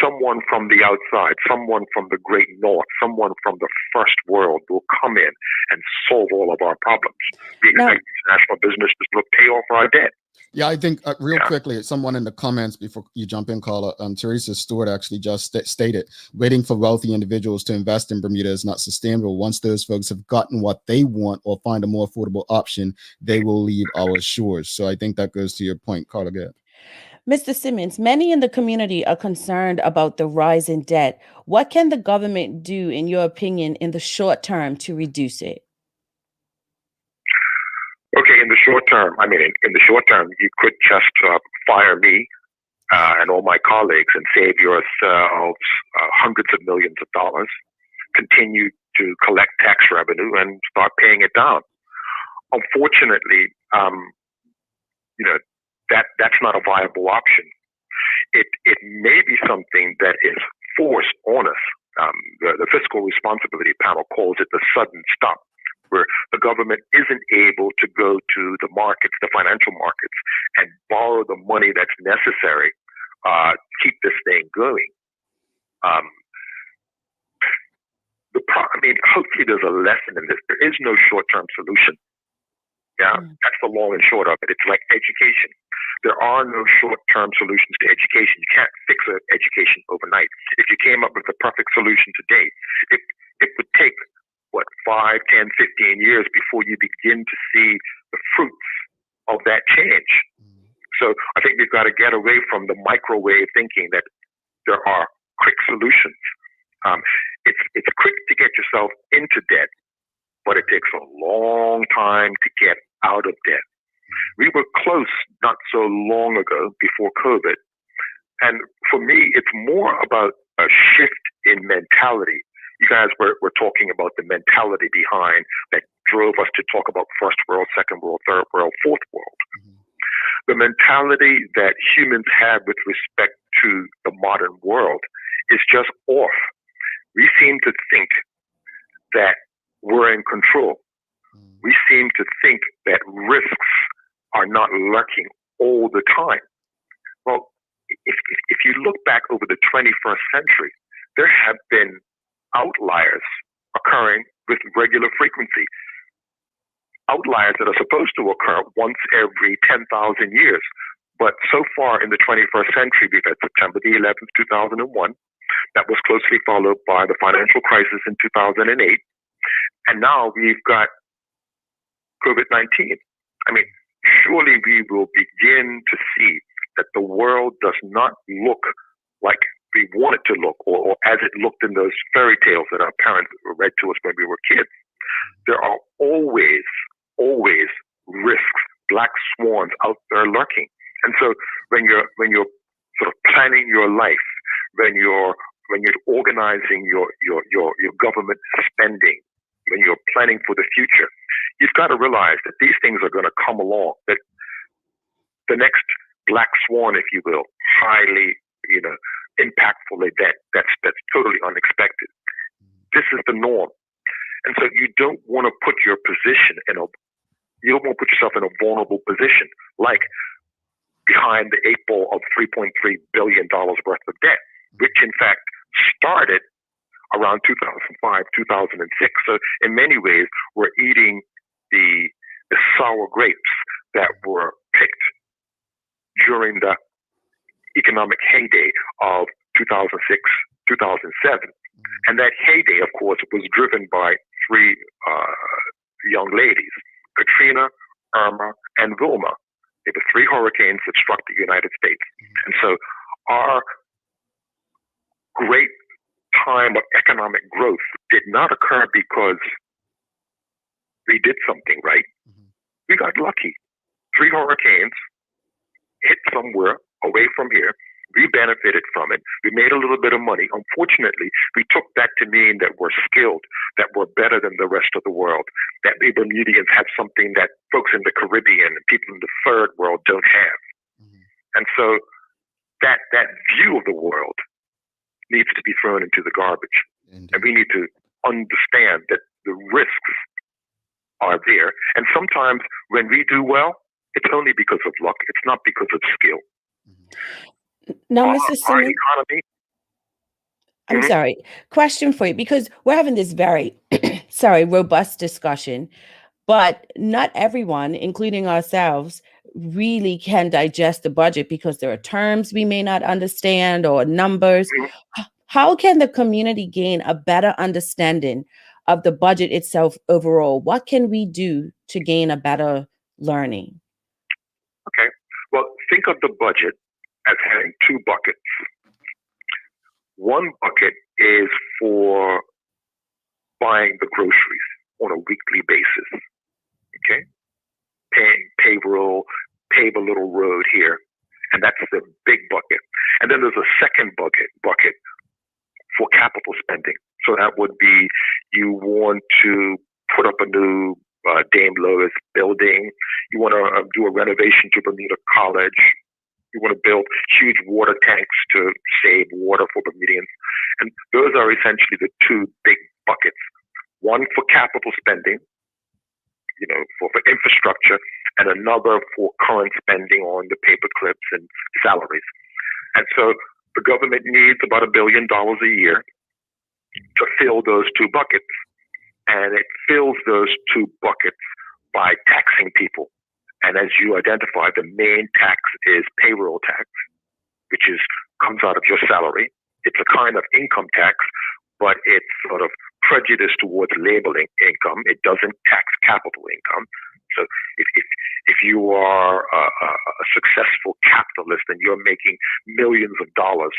someone from the outside, someone from the great north, someone from the first world will come in and solve all of our problems. We expect international businesses to pay off our debt. Yeah, I think real quickly, someone in the comments before you jump in, Carla, Teresa Stewart actually just stated, waiting for wealthy individuals to invest in Bermuda is not sustainable. Once those folks have gotten what they want or find a more affordable option, they will leave our shores. So I think that goes to your point, Carla. Go ahead. Mr. Simmons, many in the community are concerned about the rise in debt. What can the government do, in your opinion, in the short term to reduce it? Okay, in the short term, you could just fire me and all my colleagues and save yourselves hundreds of millions of dollars, continue to collect tax revenue and start paying it down. Unfortunately, that's not a viable option. It may be something that is forced on us The Fiscal Responsibility Panel calls it the sudden stop, where the government isn't able to go to the markets, the financial markets, and borrow the money that's necessary to keep this thing going. Hopefully there's a lesson in this. There is no short-term solution. Yeah, that's the long and short of it. It's like education. There are no short-term solutions to education. You can't fix education overnight. If you came up with the perfect solution today, it would take, 5, 10, 15 years before you begin to see the fruits of that change. So I think we've got to get away from the microwave thinking that there are quick solutions. It's quick to get yourself into debt, but it takes a long time to get out of debt. We were close not so long ago before COVID. And for me, it's more about a shift in mentality. You guys were talking about the mentality behind that drove us to talk about first world, second world, third world, fourth world. The mentality that humans have with respect to the modern world is just off. We seem to think that we're in control. We seem to think that risks are not lurking all the time. Well, if you look back over the 21st century, there have been outliers occurring with regular frequency. Outliers that are supposed to occur once every 10,000 years. But so far in the 21st century, we've had September the 11th, 2001. That was closely followed by the financial crisis in 2008. And now we've got COVID-19. Surely we will begin to see that the world does not look like we want it to look, or as it looked in those fairy tales that our parents read to us when we were kids. There are always risks, black swans out there lurking. And so when you're sort of planning your life, when you're organizing your government spending, when you're planning for the future, you've got to realize that these things are going to come along, that the next black swan, if you will, highly, impactful event that's totally unexpected. This is the norm. And so you don't want to put yourself in a vulnerable position, like behind the 8 ball of $3.3 billion worth of debt, which in fact started around 2005, 2006. So in many ways, we're eating the sour grapes that were picked during the economic heyday of 2006, 2007. And that heyday, of course, was driven by three young ladies, Katrina, Irma, and Wilma. They were three hurricanes that struck the United States. And so our great time of economic growth did not occur because we did something right. We got lucky. Three hurricanes hit somewhere away from here. We benefited from it. We made a little bit of money. Unfortunately, we took that to mean that we're skilled, that we're better than the rest of the world, that we Bermudians have something that folks in the Caribbean and people in the third world don't have. And so that view of the world needs to be thrown into the garbage. And we need to understand that the risks are there. And sometimes when we do well, it's only because of luck. It's not because of skill. Now, Mr. Simmons, economy. I'm sorry. Question for you, because we're having this very, robust discussion, but not everyone, including ourselves, really can digest the budget because there are terms we may not understand or numbers. How can the community gain a better understanding of the budget itself overall? What can we do to gain a better learning? Okay. Well, think of the budget as having two buckets. One bucket is for buying the groceries on a weekly basis. Okay? Paying payroll, pave a little road here. And that's the big bucket. And then there's a second bucket for capital spending. So that would be you want to put up a new Dame Lois building. You want to do a renovation to Bermuda College. We want to build huge water tanks to save water for Bermudians. And those are essentially the two big buckets. One for capital spending, for infrastructure, and another for current spending on the paper clips and salaries. And so the government needs about $1 billion a year to fill those two buckets. And it fills those two buckets by taxing people. And as you identified, the main tax is payroll tax, which comes out of your salary. It's a kind of income tax, but it's sort of prejudiced towards labeling income. It doesn't tax capital income. So if you are a successful capitalist and you're making millions of dollars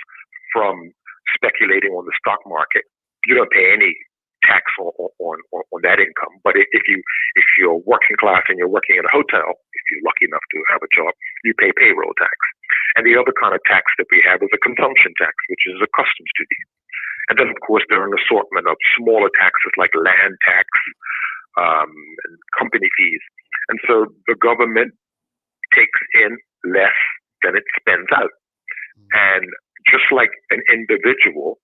from speculating on the stock market, you don't pay any tax on that income. But if you're working class and you're working in a hotel, if you're lucky enough to have a job, you pay payroll tax. And the other kind of tax that we have is a consumption tax, which is a customs duty. And then, of course, there are an assortment of smaller taxes like land tax and company fees. And so the government takes in less than it spends out. And just like an individuals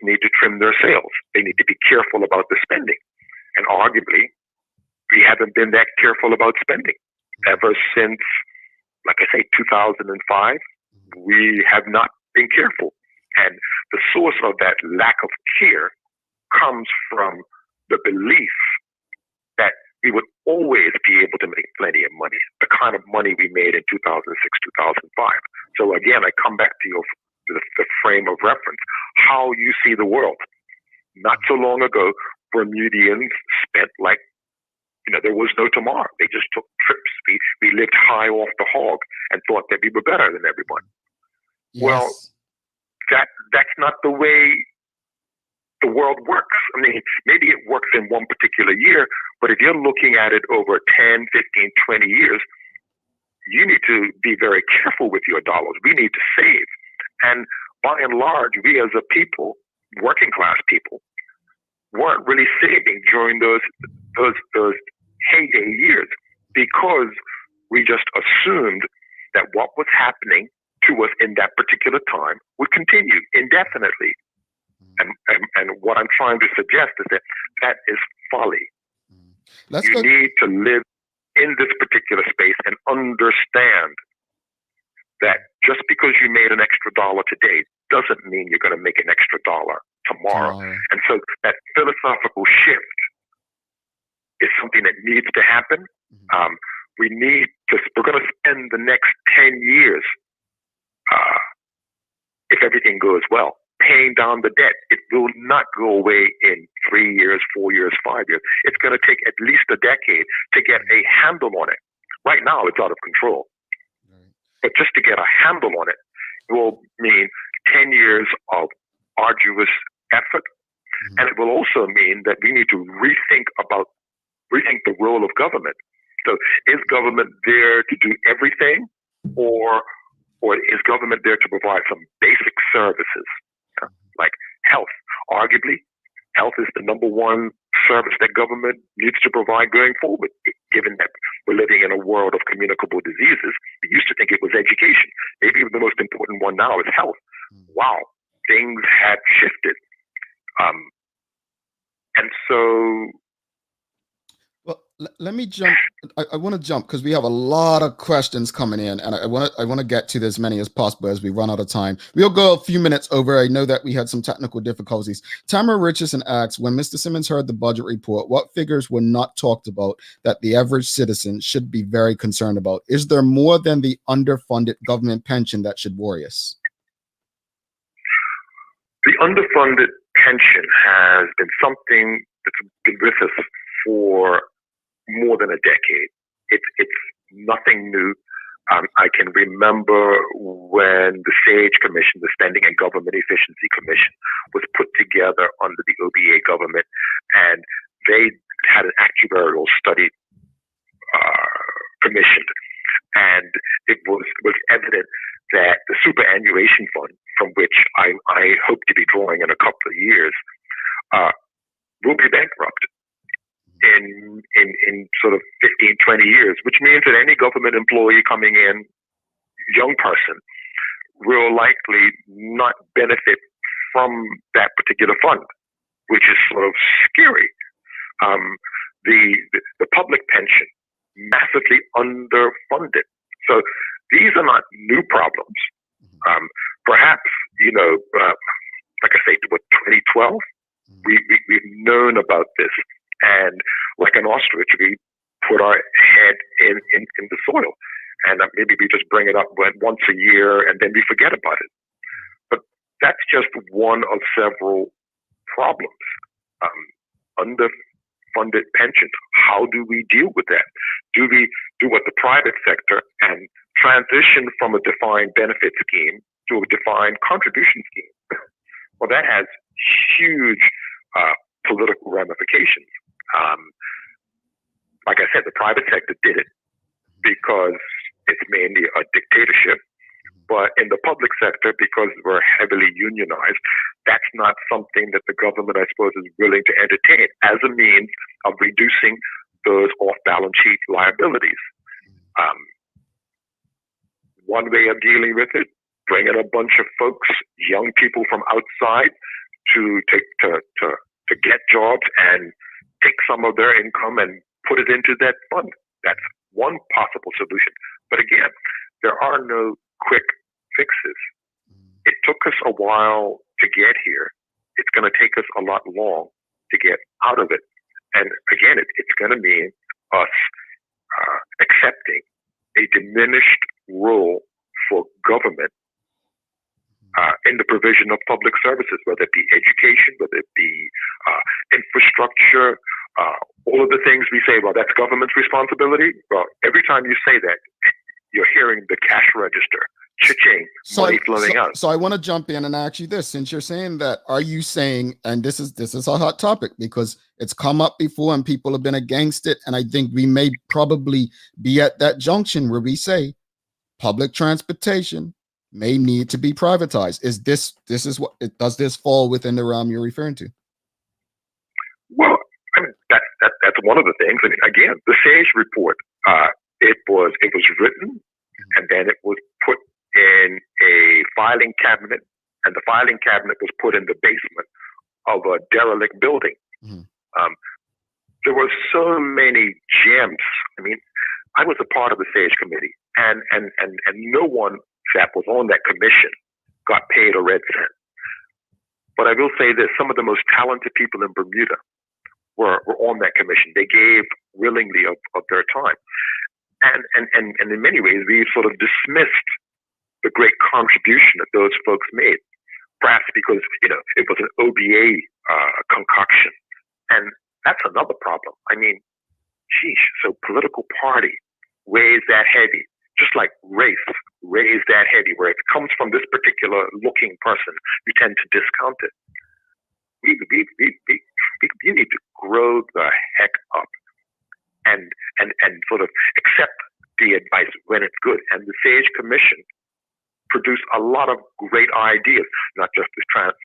need to trim their sails. They need to be careful about the spending. And arguably, we haven't been that careful about spending. Ever since, like I say, 2005, we have not been careful. And the source of that lack of care comes from the belief that we would always be able to make plenty of money, the kind of money we made in 2006, 2005. So again, I come back to the frame of reference, how you see the world. Not so long ago, Bermudians spent there was no tomorrow. They just took trips. We lived high off the hog and thought that we were better than everyone. Yes. Well, that's not the way the world works. I mean, maybe it works in one particular year, but if you're looking at it over 10, 15, 20 years, you need to be very careful with your dollars. We need to save. And by and large, we as a people, working class people, weren't really saving during those heyday years because we just assumed that what was happening to us in that particular time would continue indefinitely. And what I'm trying to suggest is that is folly. You need to live in this particular space and understand that just because you made an extra dollar today doesn't mean you're going to make an extra dollar tomorrow. And so that philosophical shift is something that needs to happen. We're going to spend the next 10 years, if everything goes well, paying down the debt. It will not go away in 3 years, 4 years, 5 years. It's going to take at least a decade to get a handle on it. Right now, it's out of control. But just to get a handle on it will mean 10 years of arduous effort. And it will also mean that we need to rethink the role of government. So is government there to do everything, or is government there to provide some basic services like health? Arguably, health is the number one service that government needs to provide going forward, given that we're living in a world of communicable diseases. We used to think it was education. Maybe the most important one now is health. Wow, things have shifted. And so... Well, let me jump. I want to jump because we have a lot of questions coming in, and I want to get to as many as possible as we run out of time. We'll go a few minutes over. I know that we had some technical difficulties. Tamara Richardson asks, when Mr. Simmons heard the budget report, what figures were not talked about that the average citizen should be very concerned about? Is there more than the underfunded government pension that should worry us? The underfunded pension has been something that's been with us for more than a decade. It's nothing new. I can remember when the SAGE Commission, the Spending and Government Efficiency Commission, was put together under the OBA government, and they had an actuarial study commissioned. And it was evident that the superannuation fund, from which I hope to be drawing in a couple of years, will be bankrupt in sort of 15, 20 years, which means that any government employee coming in young person will likely not benefit from that particular fund, which is sort of scary. The public pension, massively underfunded. So these are not new problems. Perhaps, like I say, 2012, we've known about this. And like an ostrich, we put our head in the soil. And maybe we just bring it up once a year and then we forget about it. But that's just one of several problems. Underfunded pensions. How do we deal with that? Do we do what the private sector and transition from a defined benefit scheme to a defined contribution scheme? Well, that has huge political ramifications. Like I said, the private sector did it because it's mainly a dictatorship. But in the public sector, because we're heavily unionized, that's not something that the government, I suppose, is willing to entertain as a means of reducing those off-balance sheet liabilities. One way of dealing with it, bringing a bunch of folks, young people from outside, to get jobs and take some of their income and put it into that fund. That's one possible solution. But again, there are no quick fixes. It took us a while to get here. It's going to take us a lot long to get out of it. And again, it's going to mean us accepting a diminished role for government in the provision of public services, whether it be education, whether it be infrastructure, all of the things we say, well, that's government's responsibility. Well, every time you say that, you're hearing the cash register, cha-ching, money flowing out. So I want to jump in and ask you this, since you're saying that, are you saying, and this is a hot topic because it's come up before and people have been against it, and I think we may probably be at that junction where we say public transportation may need to be privatized. Does this fall within the realm you're referring to? Well, I mean, that's one of the things. I mean, again, the SAGE report, it was written and then it was put in a filing cabinet, and the filing cabinet was put in the basement of a derelict building. There were so many gems. I mean, I was a part of the SAGE committee, and no one that was on that commission got paid a red cent. But I will say this, some of the most talented people in Bermuda were on that commission. They gave willingly of their time. And in many ways, we sort of dismissed the great contribution that those folks made, perhaps because, it was an OBA concoction. And that's another problem. I mean, so political party weighs that heavy, just like race weighs that heavy, where if it comes from this particular looking person, you tend to discount it. We need to grow the heck up and sort of accept the advice when it's good. And the SAGE Commission produced a lot of great ideas, not just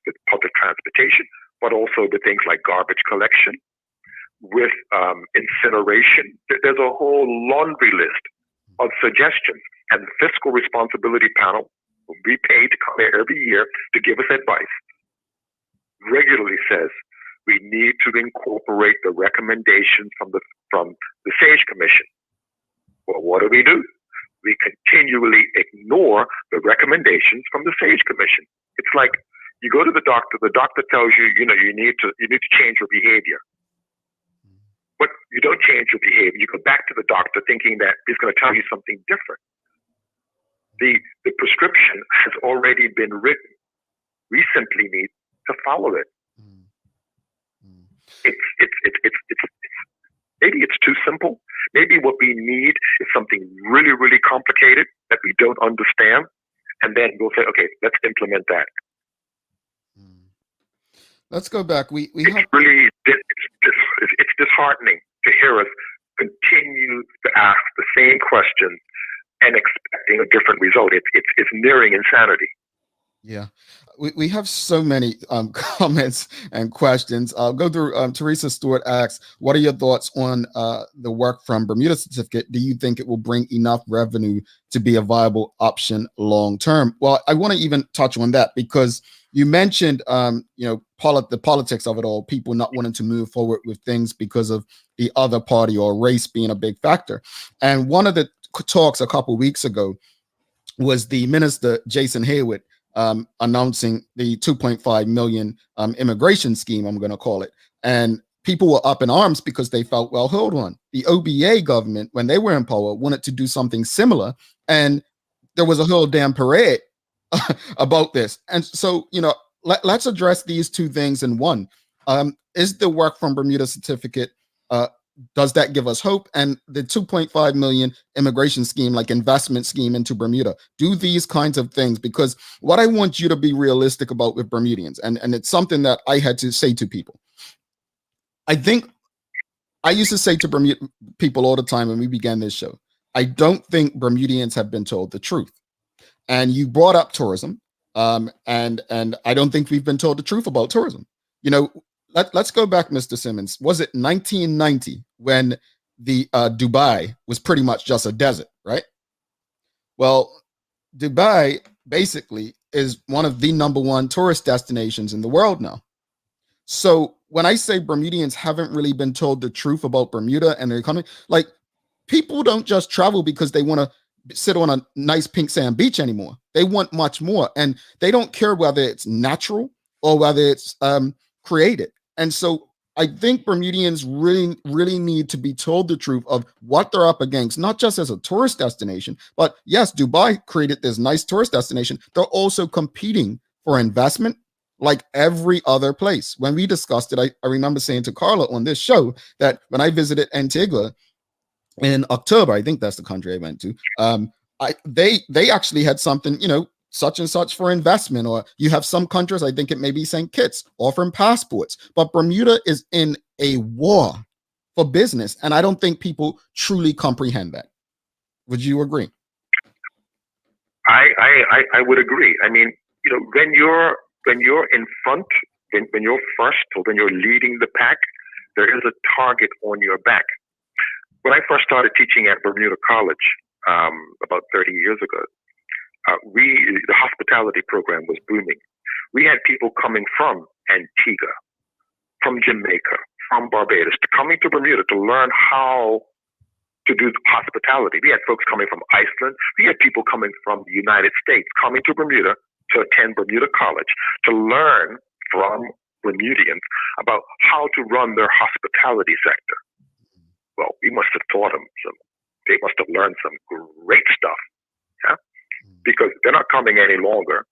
with public transportation, but also with things like garbage collection, with incineration. There's a whole laundry list of suggestions. And the Fiscal Responsibility Panel, will be paid to come here every year to give us advice, regularly says we need to incorporate the recommendations from the SAGE Commission. Well, what do? We continually ignore the recommendations from the SAGE Commission. It's like you go to the doctor tells you, you need to change your behavior. But you don't change your behavior. You go back to the doctor thinking that he's going to tell you something different. The prescription has already been written. We simply need to follow it. It's maybe it's too simple. Maybe what we need is something really, really complicated that we don't understand, and then we'll say, okay, let's implement that. Let's go back. It's disheartening to hear us continue to ask the same questions and expecting a different result. It's nearing insanity. Yeah, we have so many comments and questions. I'll go through. Teresa Stewart asks, "What are your thoughts on the work from Bermuda certificate? Do you think it will bring enough revenue to be a viable option long term?" Well, I want to even touch on that because you mentioned, the politics of it all, people not wanting to move forward with things because of the other party or race being a big factor. And one of the talks a couple weeks ago was the minister Jason Hayward announcing the 2.5 million immigration scheme, I'm going to call it. And people were up in arms because they felt, well, hold on. The OBA government, when they were in power, wanted to do something similar. And there was a whole damn parade about this. And so, let's address these two things in one. Is the work from Bermuda certificate, does that give us hope? And the 2.5 million immigration scheme, like investment scheme into Bermuda, do these kinds of things? Because what I want you to be realistic about with Bermudians, and it's something that I had to say to people. I think I used to say to Bermuda people all the time when we began this show, I don't think Bermudians have been told the truth. And you brought up tourism, and I don't think we've been told the truth about tourism. Let's go back, Mr. Simmons. Was it 1990 when the Dubai was pretty much just a desert, right? Well, Dubai basically is one of the number one tourist destinations in the world now. So when I say Bermudians haven't really been told the truth about Bermuda and their economy, like, people don't just travel because they want to sit on a nice pink sand beach anymore. They want much more, and they don't care whether it's natural or whether it's created. And so I think Bermudians really, really need to be told the truth of what they're up against, not just as a tourist destination, but yes, Dubai created this nice tourist destination. They're also competing for investment like every other place. When we discussed it, I remember saying to Carla on this show that when I visited Antigua in October, I think that's the country I went to, they actually had something, such and such for investment, or you have some countries, I think it may be St. Kitts, offering passports, but Bermuda is in a war for business, and I don't think people truly comprehend that. Would you agree? I would agree. I mean, when you're in front, when you're first, or when you're leading the pack, there is a target on your back. When I first started teaching at Bermuda College about 30 years ago, the hospitality program was booming. We had people coming from Antigua, from Jamaica, from Barbados, coming to Bermuda to learn how to do hospitality. We had folks coming from Iceland. We had people coming from the United States coming to Bermuda to attend Bermuda College to learn from Bermudians about how to run their hospitality sector. Well, we must have taught them they must have learned some great stuff. Yeah. Because they're not coming any longer.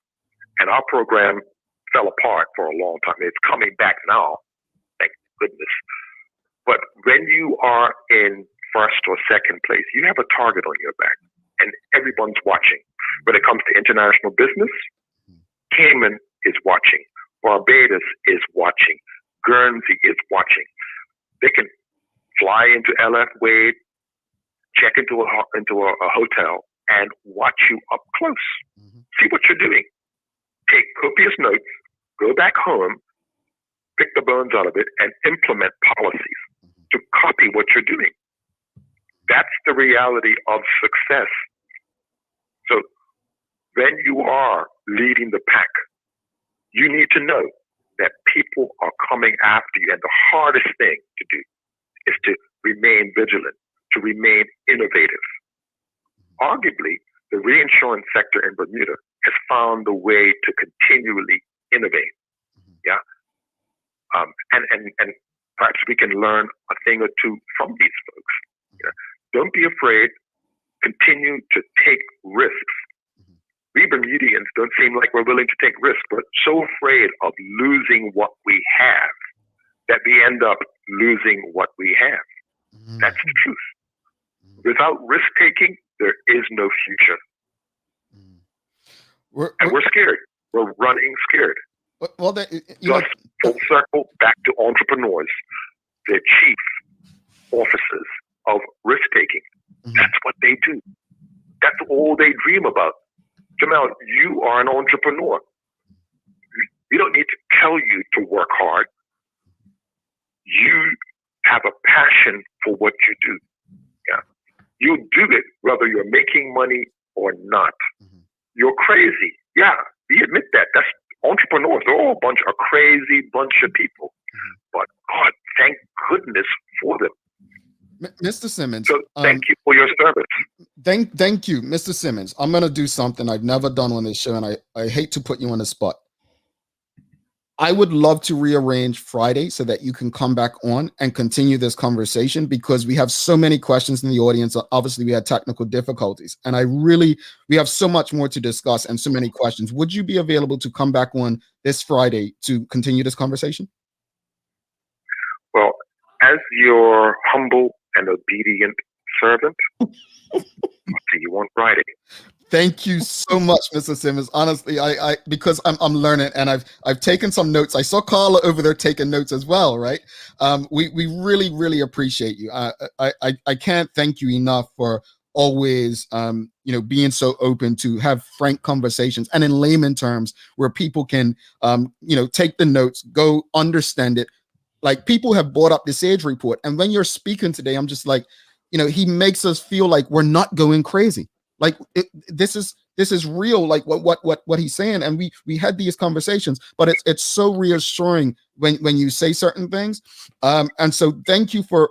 And our program fell apart for a long time. It's coming back now, thank goodness. But when you are in first or second place, you have a target on your back, and everyone's watching. When it comes to international business, Cayman is watching. Barbados is watching. Guernsey is watching. They can fly into LF Wade, check into a hotel, and watch you up close. See what you're doing. Take copious notes, go back home, pick the bones out of it, and implement policies to copy what you're doing. That's the reality of success. So when you are leading the pack, you need to know that people are coming after you. And the hardest thing to do is to remain vigilant, to remain innovative. Arguably, the reinsurance sector in Bermuda has found a way to continually innovate. Yeah. And perhaps we can learn a thing or two from these folks. Yeah. Don't be afraid. Continue to take risks. We Bermudians don't seem like we're willing to take risks. We're so afraid of losing what we have that we end up losing what we have. That's the truth. Without risk taking, there is no future. And we're scared. We're running scared. Well, just full circle back to entrepreneurs. They're chief officers of risk taking. That's what they do. That's all they dream about. Jamel, you are an entrepreneur. We don't need to tell you to work hard. You have a passion for what you do. Yeah. You do it whether you're making money or not. You're crazy. Yeah, we admit that. That's entrepreneurs. They're all a crazy bunch of people. But God, thank goodness for them. Mr. Simmons. So thank you for your service. Thank you, Mr. Simmons. I'm going to do something I've never done on this show, and I hate to put you on the spot. I would love to rearrange Friday so that you can come back on and continue this conversation, because we have so many questions in the audience. Obviously, we had technical difficulties, and we have so much more to discuss and so many questions. Would you be available to come back on this Friday to continue this conversation? Well, as your humble and obedient servant, I'll see you on Friday. Thank you so much, Mr. Simmons. Honestly, I because I'm learning, and I've taken some notes. I saw Carla over there taking notes as well, right? We really appreciate you. I can't thank you enough for always being so open to have frank conversations, and in layman terms, where people can take the notes, go understand it. Like, people have brought up this age report, and when you're speaking today, I'm just like, he makes us feel like we're not going crazy. Like, this is real, like what he's saying, and we had these conversations, but it's so reassuring when you say certain things. And so thank you for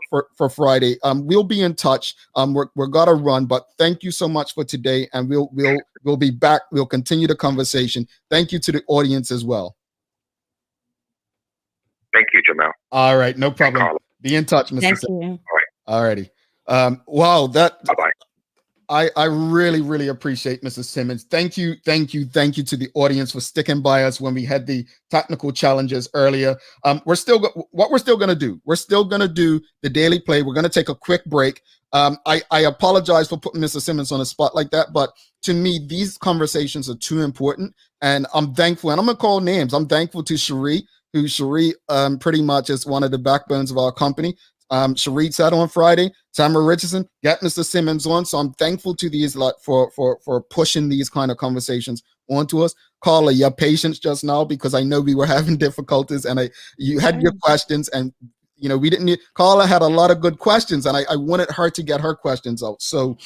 Friday. We'll be in touch. We're gotta run, but thank you so much for today, and we'll be back. We'll continue the conversation. Thank you to the audience as well. Thank you, Jamal. All right, no problem. Be in touch, Mr. Thank Simmons. you. All right. Alrighty. Wow, Bye-bye. I really appreciate Mr. Simmons. Thank you to the audience for sticking by us when we had the technical challenges earlier. What we're still going to do. We're still going to do the Daily Play. We're going to take a quick break. I apologize for putting Mr. Simmons on a spot like that, but to me, these conversations are too important, and I'm thankful. And I'm going to call names. I'm thankful to Cherie, who pretty much is one of the backbones of our company. Cherie said on Friday, Tamara Richardson, get Mr. Simmons on. So I'm thankful to these for pushing these kind of conversations onto us. Carla, your patience just now, because I know we were having difficulties, and you had your questions, and we didn't need. Carla had a lot of good questions, and I wanted her to get her questions out. So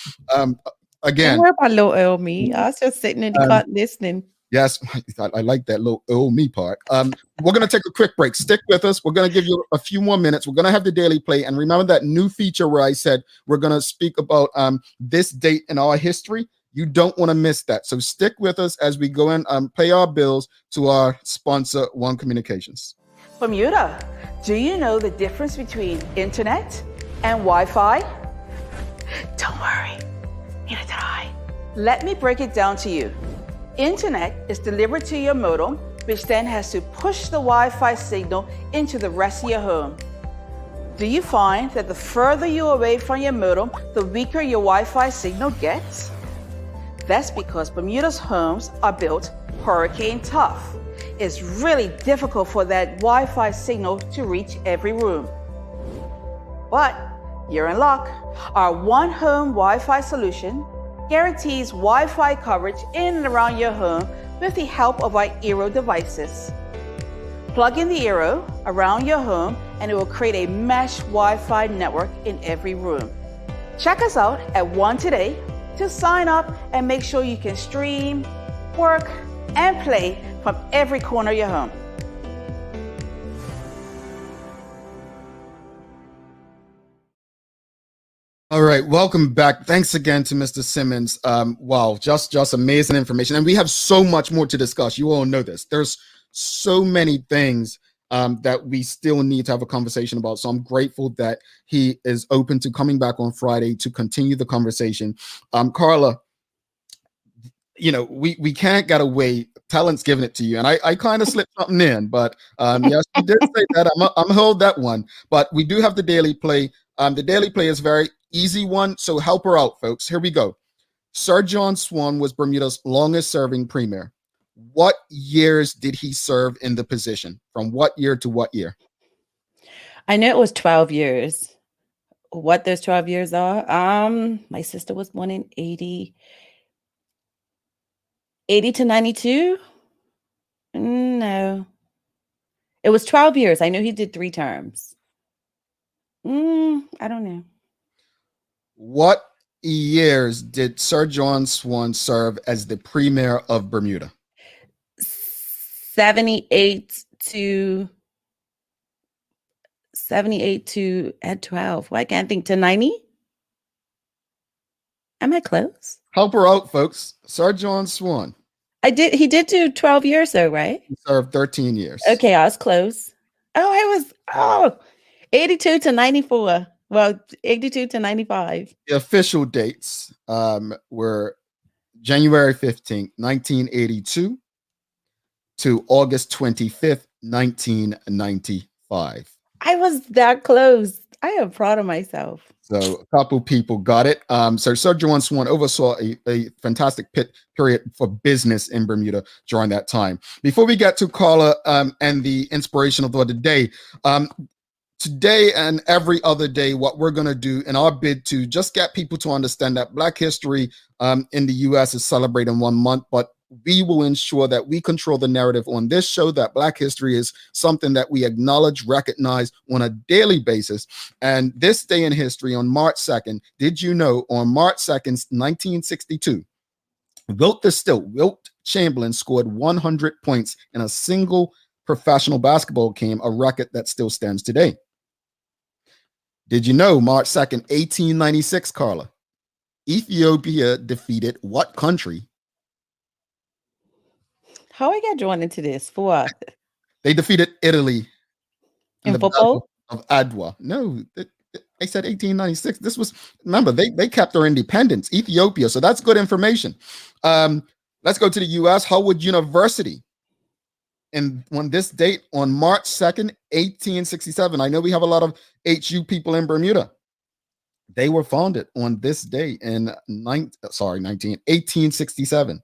again, don't worry about little Earl me. I was just sitting in the cut listening. Yes, I like that little "oh me" part. We're going to take a quick break. Stick with us. We're going to give you a few more minutes. We're going to have the Daily Play. And remember that new feature where I said we're going to speak about this date in our history. You don't want to miss that. So stick with us as we go and pay our bills to our sponsor, One Communications. Bermuda, do you know the difference between internet and Wi-Fi? Don't worry, neither did I. Let me break it down to you. Internet is delivered to your modem, which then has to push the Wi-Fi signal into the rest of your home. Do you find that the further you're away from your modem, the weaker your Wi-Fi signal gets? That's because Bermuda's homes are built hurricane tough. It's really difficult for that Wi-Fi signal to reach every room. But you're in luck. Our One Home Wi-Fi solution guarantees Wi-Fi coverage in and around your home with the help of our Eero devices. Plug in the Eero around your home and it will create a mesh Wi-Fi network in every room. Check us out at One today to sign up and make sure you can stream, work, and play from every corner of your home. All right, welcome back. Thanks again to Mr. Simmons. Wow, just amazing information. And we have so much more to discuss. You all know this. There's so many things that we still need to have a conversation about. So I'm grateful that he is open to coming back on Friday to continue the conversation. Carla, we can't get away. Talent's giving it to you. And I kind of slipped something in, but yes, you did say that. I'm hold that one. But we do have the Daily Play. The Daily Play is very easy one, so help her out, folks. Here we go. Sir John Swan was Bermuda's longest serving premier. What years did he serve in the position? From what year to what year? I know it was 12 years. What those 12 years are? My sister was born in 80 to 92. No. It was 12 years. I know he did 3 terms. I don't know. What years did Sir John Swan serve as the Premier of Bermuda? 78 to at 12. Well, I can't think to 90. Am I close? Help her out, folks. Sir John Swan. He did do 12 years though, right? He served 13 years. Okay, I was close. I was 82 to 94. Well, 82 to 95. The official dates were January 15th, 1982 to August 25th, 1995. I was that close. I am proud of myself. So a couple people got it. So Sir John Swan oversaw a fantastic period for business in Bermuda during that time. Before we get to Carla and the inspirational thought of the day, today and every other day, what we're going to do in our bid to just get people to understand that Black history in the U.S. is celebrating 1 month, but we will ensure that we control the narrative on this show, that Black history is something that we acknowledge, recognize on a daily basis. And this day in history on March 2nd, did you know on March 2nd, 1962, Wilt Chamberlain scored 100 points in a single professional basketball game, a record that still stands today. Did you know March 2nd, 1896, Carla, Ethiopia defeated what country? How I got drawn into this? For what? They defeated Italy in the football of Adwa. No, they said 1896. This was, remember, they kept their independence, Ethiopia. So that's good information. Let's go to the U.S. Howard University. And on this date, on March 2nd, 1867, I know we have a lot of HU people in Bermuda. They were founded on this day in 1867.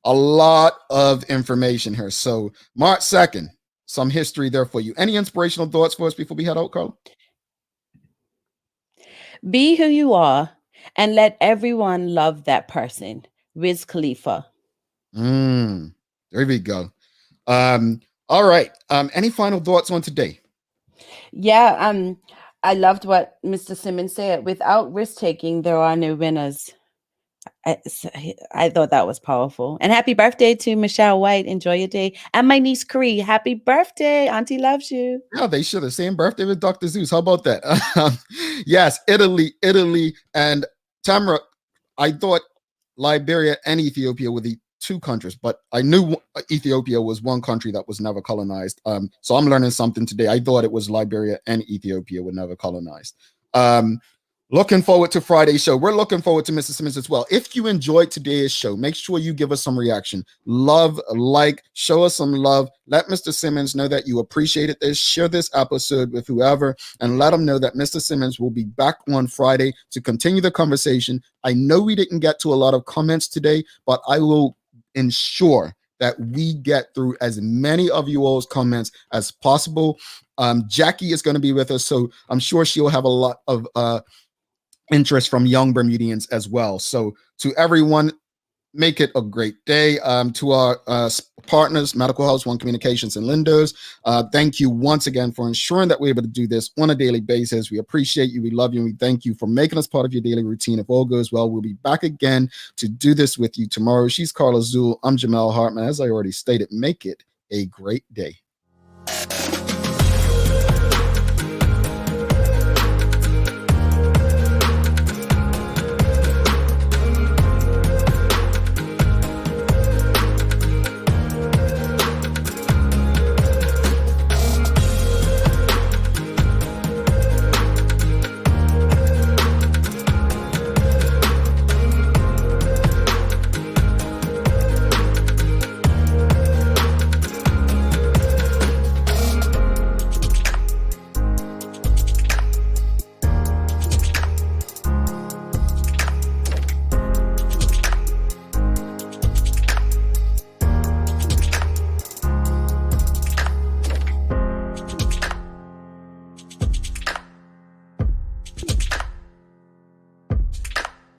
A lot of information here. So March 2nd, some history there for you. Any inspirational thoughts for us before we head out, Carl? Be who you are and let everyone love that person. Wiz Khalifa. There we go. All right. Any final thoughts on today? Yeah, I loved what Mr. Simmons said. Without risk taking, there are no winners. I thought that was powerful. And happy birthday to Michelle White. Enjoy your day. And my niece Cree. Happy birthday. Auntie loves you. Yeah, they should have. Same birthday with Dr. Zeus. How about that? Yes, Italy, and Tamara. I thought Liberia and Ethiopia were the 2 countries, but I knew Ethiopia was one country that was never colonized. So I'm learning something today. I thought it was Liberia and Ethiopia were never colonized. Looking forward to Friday's show. We're looking forward to Mr. Simmons as well. If you enjoyed today's show, make sure you give us some reaction. Love, like, show us some love. Let Mr. Simmons know that you appreciated this. Share this episode with whoever and let him know that Mr. Simmons will be back on Friday to continue the conversation. I know we didn't get to a lot of comments today, but I will ensure that we get through as many of you all's comments as possible. Jackie is going to be with us, so I'm sure she'll have a lot of interest from young Bermudians as well. So to everyone, make it a great day. To our partners, Medical House, One Communications, and Lindos, thank you once again for ensuring that we're able to do this on a daily basis. We appreciate you. We love you. And we thank you for making us part of your daily routine. If all goes well, we'll be back again to do this with you tomorrow. She's Carla Zool. I'm Jamel Hartman. As I already stated, make it a great day.